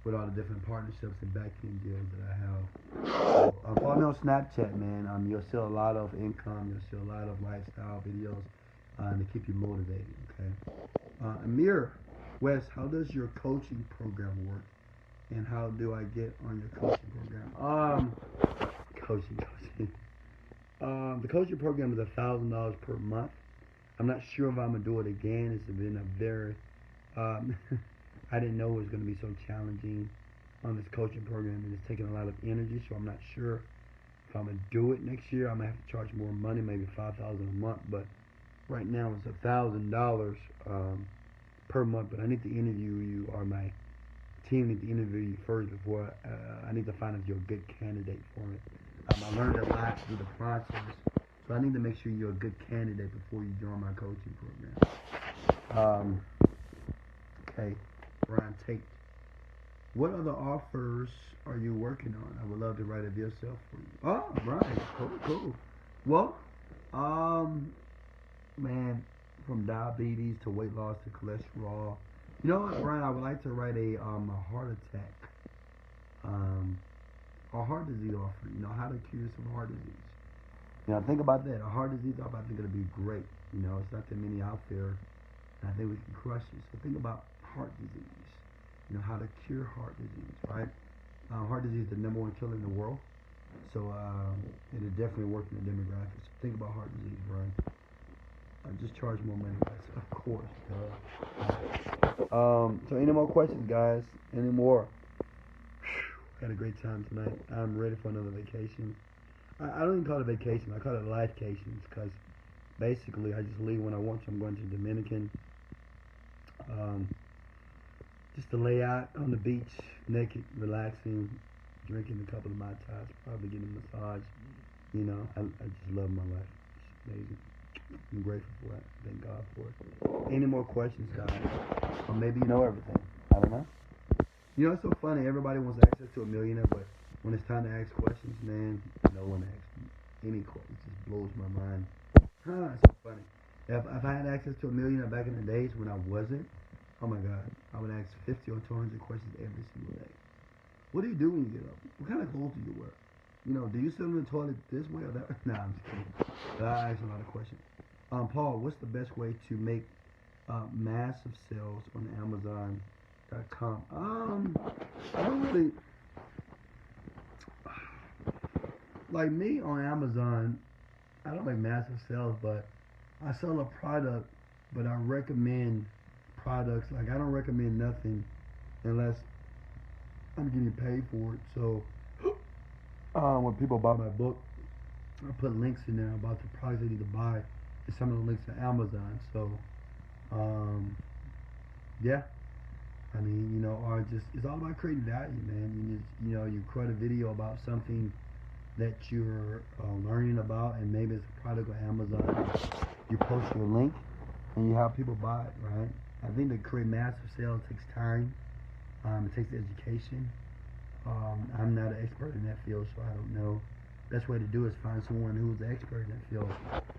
with all the different partnerships and back-end deals that I have. So, follow me on Snapchat, man. You'll see a lot of income. You'll see a lot of lifestyle videos to keep you motivated, okay? Amir, Wes, how does your coaching program work? And how do I get on your coaching program? Coaching. The coaching program is $1,000 per month. I'm not sure if I'm gonna do it again. It's been a very, I didn't know it was gonna be so challenging. on this coaching program, and it's taking a lot of energy. So I'm not sure if I'm gonna do it next year. I'm gonna have to charge more money, maybe $5,000 a month. But right now it's $1,000 per month. But I need to interview you, or my team need to interview you first before I need to find if you're a good candidate for it. I learned a lot through the process, so I need to make sure you're a good candidate before you join my coaching program. Okay, Brian Tate. What other offers are you working on? I would love to write a deal sale for you. Oh, Brian, cool. Well, man, from diabetes to weight loss to cholesterol. You know what, Brian? I would like to write a heart attack, or heart disease offer. You know, how to cure some heart disease. You know, think about that. A heart disease offer, I think it'll be great. You know, it's not that many out there, and I think we can crush it. So think about heart disease. You know, how to cure heart disease, right? Heart disease is the #1 killer in the world. So it'll definitely work in the demographics. So think about heart disease, Brian. Just charge more money, guys. Of course. So any more questions, guys? Any more? Had a great time tonight. I'm ready for another vacation. I don't even call it a vacation. I call it lifecations, because basically I just leave when I want to. I'm going to Dominican. Just to lay out on the beach, naked, relaxing, drinking a couple of Mai Tais, probably getting a massage. You know, I just love my life. It's amazing. I'm grateful for it. Thank God for it. Any more questions, guys? Or maybe you know everything. I don't know. You know, it's so funny. Everybody wants access to a millionaire, but when it's time to ask questions, man, no one asks me any questions. It just blows my mind. It's so funny. If I had access to a millionaire back in the days when I wasn't, oh my God, I would ask 50 or 200 questions every single day. What do you do when you get up? What kind of clothes do you wear? You know, do you sit in the toilet this way or that way? Nah, I'm just kidding. But I ask a lot of questions. Paul, what's the best way to make massive sales on Amazon.com? I don't really, like me on Amazon, I don't make massive sales, but I sell a product, but I recommend products. Like I don't recommend nothing unless I'm getting paid for it. So when people buy my book, I put links in there about the products they need to buy, and some of the links to Amazon. So yeah, I mean, you know, or just it's all about creating value, man. You just, you know, you create a video about something that you're learning about, and maybe it's a product on Amazon. You post your link, and you have people buy it, right? I think to create massive sales takes time. It takes education. I'm not an expert in that field, so I don't know. Best way to do is find someone who's an expert in that field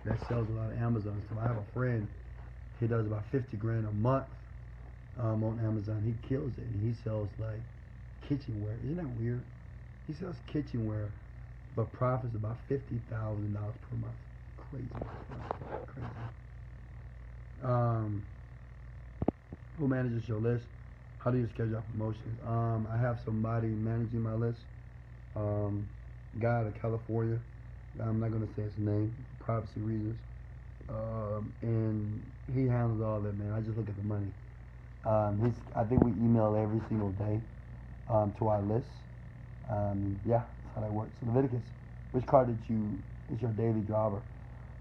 that sells a lot of Amazon stuff. I have a friend, he does about 50 grand a month on Amazon. He kills it, and he sells like kitchenware. Isn't that weird? He sells kitchenware, but profits about $50,000 per month. Crazy. Who manages your list? How do you schedule out promotions? I have somebody managing my list. Guy out of California. I'm not gonna say his name, for privacy reasons. And he handles all that, man. I just look at the money. I think we email every single day to our list. Yeah, that's how that works. So Leviticus, which car is your daily driver?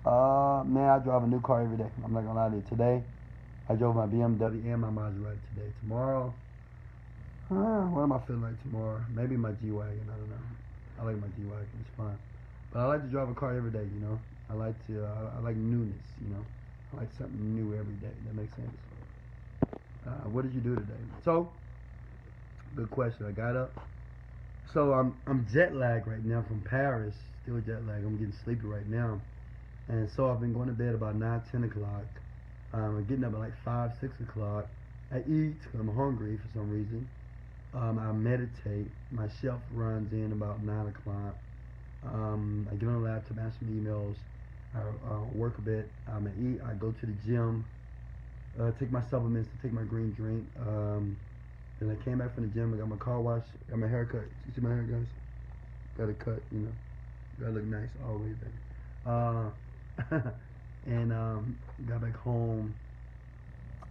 Man, I drive a new car every day. I'm not gonna lie to you. Today, I drove my BMW and my Maserati today. Tomorrow, what am I feeling like tomorrow? Maybe my G-Wagon, I don't know. I like my G-Wagon, it's fun. But I like to drive a car every day, you know. I like newness, you know. I like something new every day. That makes sense. What did you do today? So, good question. I got up. So I'm jet lagged right now from Paris. Still jet lagged. I'm getting sleepy right now. And so I've been going to bed about 9, 10 o'clock. I'm getting up at like 5, 6 o'clock. I eat because I'm hungry for some reason. I meditate. My shelf runs in about 9 o'clock. I get on the laptop, answer some emails. I work a bit. I eat. I go to the gym. Take my supplements. Take my green drink. Then I came back from the gym. I got my car wash. Got my hair cut. You see my hair, guys? Got it cut. You know. Gotta look nice always. And got back home.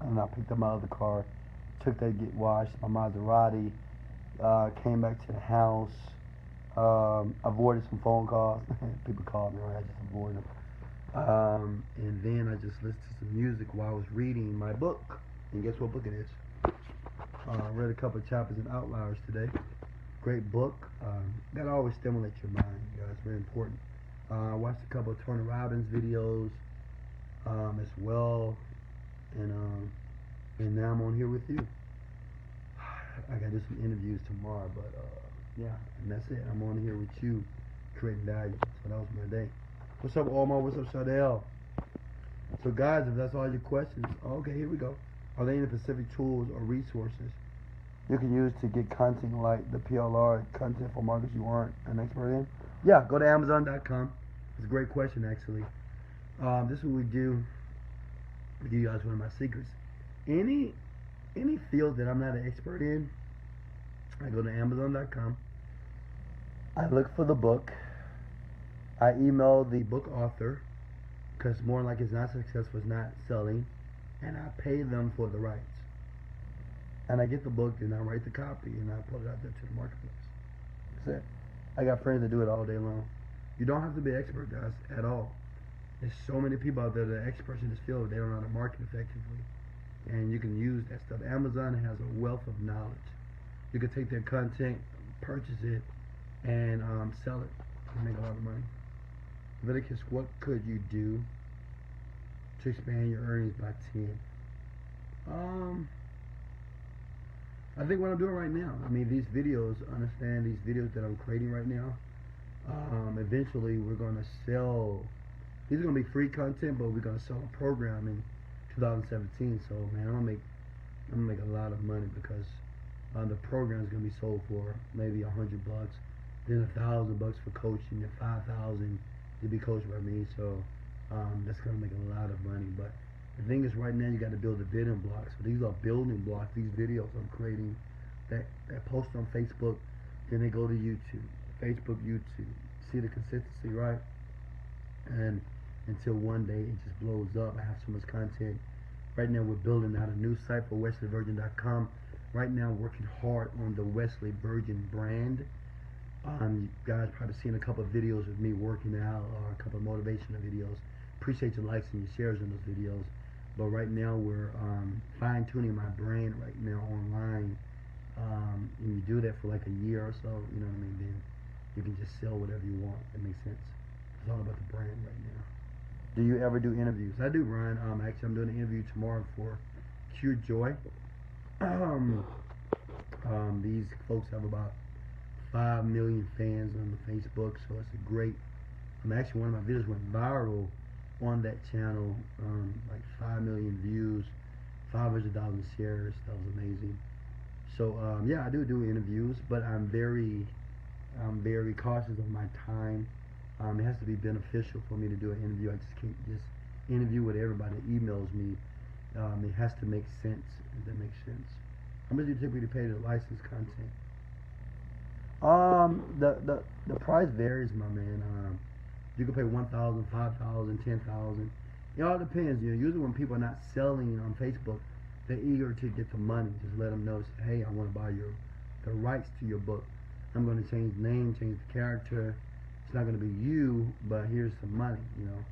And I picked up my other car. Took that to get washed. My Maserati. Came back to the house. Avoided some phone calls. People called me, I just avoided them. And then I just listened to some music while I was reading my book. And guess what book it is? Read a couple of chapters in Outliers today. Great book. Gotta always stimulate your mind, guys. Very important. I watched a couple of Tony Robbins videos as well, and now I'm on here with you. I gotta do some interviews tomorrow, but yeah, and that's it. I'm on here with you, creating value. So that was my day. What's up, Omar? What's up, Shadell? So, guys, if that's all your questions, okay, here we go. Are there any specific tools or resources you can use to get content like the PLR content for markets you aren't an expert in? Yeah, go to Amazon.com. It's a great question, actually. This is what we do. I'll give you guys one of my secrets. Any field that I'm not an expert in, I go to Amazon.com. I look for the book. I email the book author, because more like it's not successful, it's not selling, and I pay them for the rights. And I get the book and I write the copy and I put it out there to the marketplace. That's it. I got friends that do it all day long. You don't have to be an expert, guys, at all. There's so many people out there that are experts in this field, but they don't know how to market effectively. And you can use that stuff. Amazon has a wealth of knowledge. You can take their content, purchase it, and sell it and make a lot of money. Leviticus, what could you do to expand your earnings by 10? I think what I'm doing right now. I mean, these videos, understand these videos that I'm creating right now. Eventually, we're going to sell. These are going to be free content, but we're going to sell a program in 2017. So, man, I'm gonna make a lot of money because the program is going to be sold for maybe $100, then $1,000 for coaching, and $5,000 to be coached by me. So that's going to make a lot of money. But the thing is, right now you got to build the building blocks. So these are building blocks. These videos I'm creating that post on Facebook, then they go to YouTube, Facebook, YouTube. See the consistency, right? And until one day it just blows up. I have so much content. Right now we're building out a new site for WesleyVirgin.com. Right now working hard on the Wesley Virgin brand. You guys probably seen a couple of videos of me working out, or a couple of motivational videos. Appreciate your likes and your shares on those videos. But right now we're fine-tuning my brand right now online. And you do that for like a year or so, you know what I mean, then you can just sell whatever you want. It makes sense. It's all about the brand right now. Do you ever do interviews? I do, Ryan. Actually, I'm doing an interview tomorrow for Cure Joy. These folks have about 5 million fans on the Facebook, so it's a great. Actually, one of my videos went viral on that channel, like 5 million views, 500,000 shares. That was amazing. So yeah, I do interviews, but I'm very cautious of my time. It has to be beneficial for me to do an interview. I just can't just interview with everybody that emails me. It has to make sense. If that makes sense. How much do you typically pay to license content? The price varies, my man. You can pay 1,000, 5,000, 10,000. It all depends. You know, usually when people are not selling on Facebook, they're eager to get the money. Just let them know, say, hey, I want to buy the rights to your book. I'm going to change the name, change the character. It's not going to be you, but here's some money. You know,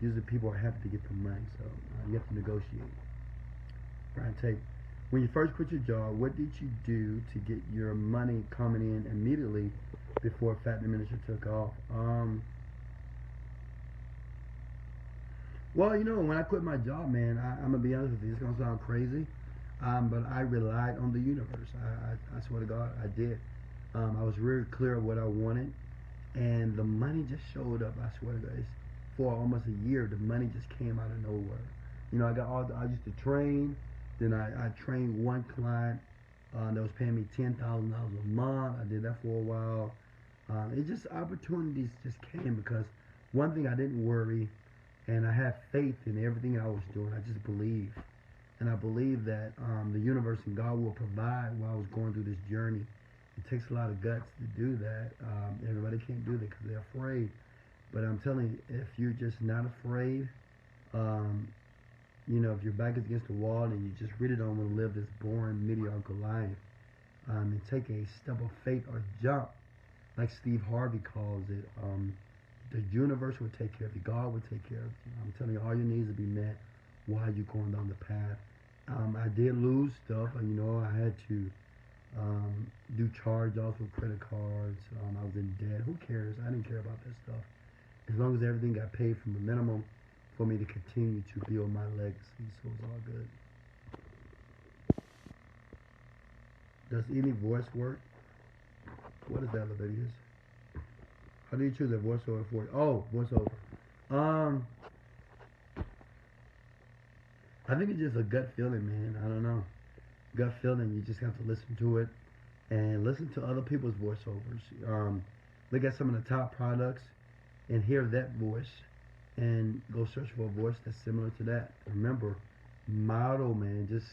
usually people are happy to get the money, so you have to negotiate. Brian Tate, when you first quit your job, what did you do to get your money coming in immediately before Fat Minister took off? Well, you know, when I quit my job, man, I'm going to be honest with you, it's going to sound crazy, but I relied on the universe. I swear to God, I did. I was really clear of what I wanted, and the money just showed up. I swear to God, for almost a year, the money just came out of nowhere. You know, I used to train, then I trained one client that was paying me $10,000 a month. I did that for a while. It just, opportunities just came because one thing, I didn't worry. And I had faith in everything I was doing. I just believed. And I believe that the universe and God will provide while I was going through this journey. It takes a lot of guts to do that. Everybody can't do that because they're afraid. But I'm telling you, if you're just not afraid, you know, if your back is against the wall and you just really don't want to live this boring, mediocre life, and take a step of faith or jump, like Steve Harvey calls it. The universe will take care of you. God will take care of you. I'm telling you, all your needs will be met while you're going down the path. I did lose stuff. I had to do charge-offs with credit cards. I was in debt. Who cares? I didn't care about that stuff. As long as everything got paid from the minimum for me to continue to build my legacy, so it's all good. Does any voice work? What is that, Leviticus? How do you choose a voiceover for? Oh, voiceover. I think it's just a gut feeling, man. I don't know. Gut feeling. You just have to listen to it and listen to other people's voiceovers. Look at some of the top products and hear that voice and go search for a voice that's similar to that. Remember, model, man. Just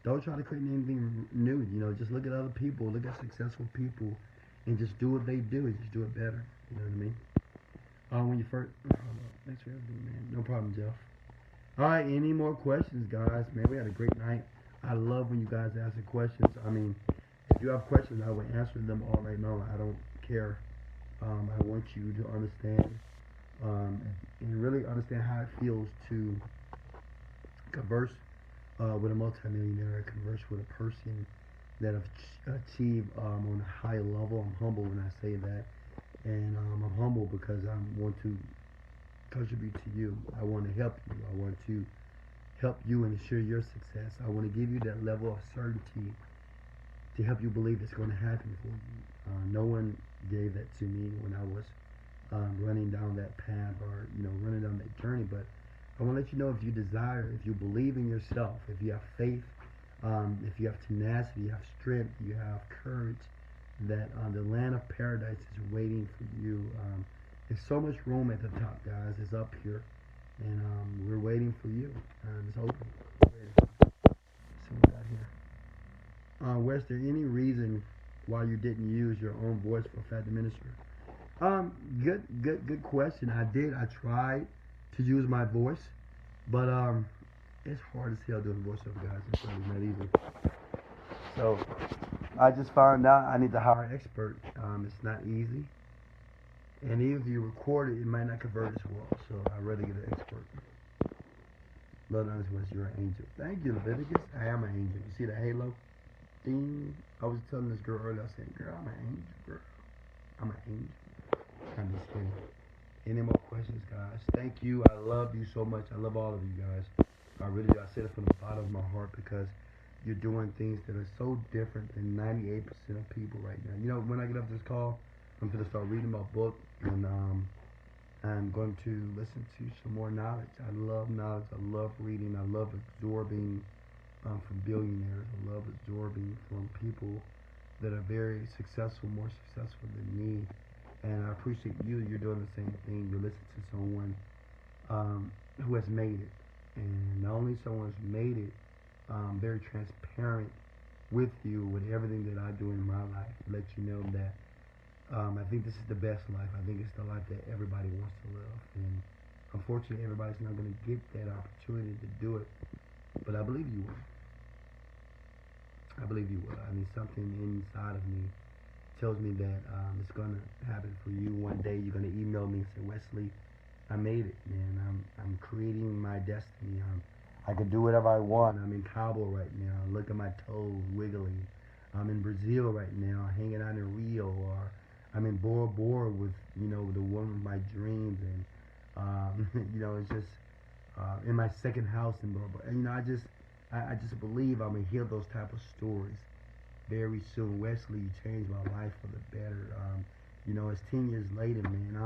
don't try to create anything new. Just look at other people, look at successful people, and just do what they do and just do it better. You know what I mean? When you first, thanks for everything, man. No problem, Jeff. All right, any more questions, guys? Man, we had a great night. I love when you guys answer questions. If you have questions, I will answer them all right now. I don't care. I want you to understand and really understand how it feels to converse with a multimillionaire, converse with a person that have achieved on a high level. I'm humble when I say that, and I'm humble because I want to contribute to you. I want to help you. I want to help you and ensure your success. I want to give you that level of certainty to help you believe it's going to happen for you. No one gave that to me when I was running down that path or running down that journey, but I want to let you know, if you desire, if you believe in yourself, if you have faith, if you have tenacity, you have strength, you have courage, that the land of paradise is waiting for you. There's so much room at the top, guys. It's up here, and we're waiting for you. It's open. See what we got here. Was there any reason why you didn't use your own voice for Fat the Minister? Good question. I tried to use my voice, but it's hard as hell doing voiceover, guys. It's really not easy. So I just found out I need to hire an expert. It's not easy, and even if you record it, it might not convert as well. So I'd rather get an expert. Lord knows what you're an angel. Thank you, Leviticus. I am an angel. You see the halo? Ding. I was telling this girl earlier. I said, "Girl, I'm an angel, girl. I'm an angel." I'm just kidding. Any more questions, guys? Thank you. I love you so much. I love all of you guys. I really do. I say it from the bottom of my heart because you're doing things that are so different than 98% of people right now. When I get off this call, I'm going to start reading my book, and I'm going to listen to some more knowledge. I love knowledge. I love reading. I love absorbing from billionaires. I love absorbing from people that are very successful, more successful than me. And I appreciate you. You're doing the same thing. You listen to someone who has made it. And not only someone's made it, very transparent with you with everything that I do in my life, to let you know that I think this is the best life. I think it's the life that everybody wants to live. And unfortunately, everybody's not going to get that opportunity to do it. But I believe you will. I believe you will. Something inside of me tells me that it's going to happen for you. One day you're going to email me and say, "Wesley, I made it, man. I'm creating my destiny. I can do whatever I want. I'm in Cabo right now. Look at my toes wiggling. I'm in Brazil right now, hanging out in Rio, or I'm in Bora Bora with the woman of my dreams, and it's just in my second house in Bora Bora. And I just believe I'm gonna hear those type of stories very soon. Wesley, you changed my life for the better. It's 10 years later, man.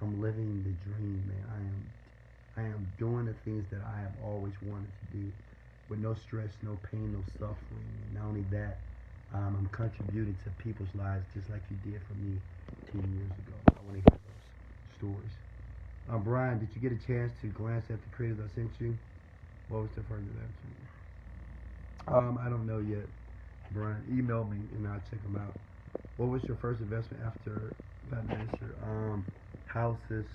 I'm living the dream, man. I am doing the things that I have always wanted to do, with no stress, no pain, no suffering. And not only that, I'm contributing to people's lives just like you did for me 10 years ago. I want to hear those stories. Brian, did you get a chance to glance at the creators I sent you? What was the first investment? I don't know yet, Brian. Email me and I'll check them out. What was your first investment after Fat Minister? Houses.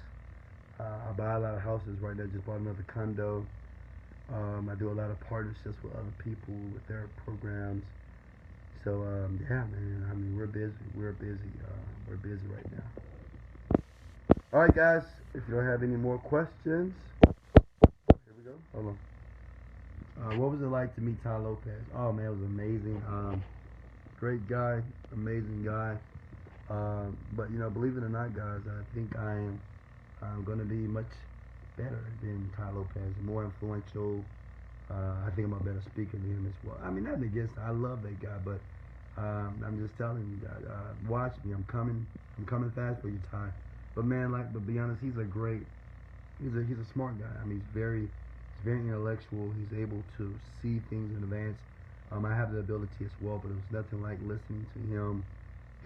I buy a lot of houses right now. Just bought another condo. I do a lot of partnerships with other people with their programs. So yeah, man. I mean, we're busy. We're busy. We're busy right now. All right, guys. If you don't have any more questions, here we go. Hold on. What was it like to meet Ty Lopez? Oh man, it was amazing. Great guy, amazing guy. But you know, believe it or not, guys, I think I'm going to be much better than Ty Lopez, more influential. I think I'm a better speaker than him as well. I mean, nothing against. I love that guy, but I'm just telling you guys, watch me. I'm coming. I'm coming fast for you, Ty. But man, like, but be honest, he's a smart guy. I mean, he's very intellectual. He's able to see things in advance. I have the ability as well, but it was nothing like listening to him,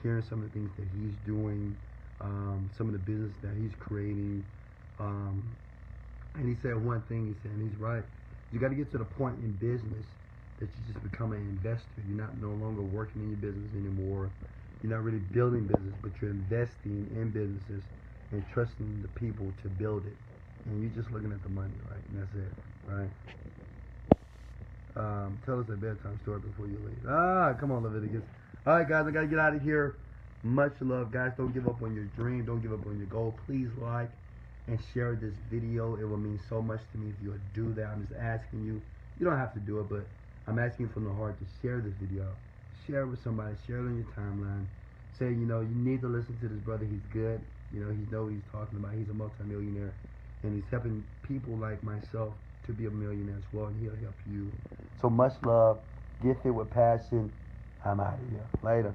hearing some of the things that he's doing, some of the business that he's creating. And he said one thing. He said, and he's right. You got to get to the point in business that you just become an investor. You're not no longer working in your business anymore. You're not really building business, but you're investing in businesses and trusting the people to build it. And you're just looking at the money, right? And that's it, right? Tell us a bedtime story before you leave. Come on, Leviticus. All right, guys, I got to get out of here. Much love, guys. Don't give up on your dream. Don't give up on your goal. Please like and share this video. It will mean so much to me if you would do that. I'm just asking you. You don't have to do it, but I'm asking you from the heart to share this video. Share it with somebody. Share it on your timeline. Say, you know, you need to listen to this brother. He's good. You know, he knows what he's talking about. He's a multimillionaire, and he's helping people like myself to be a millionaire as well, and he'll help you. So much love. Gifted with passion. I'm out of here. Later.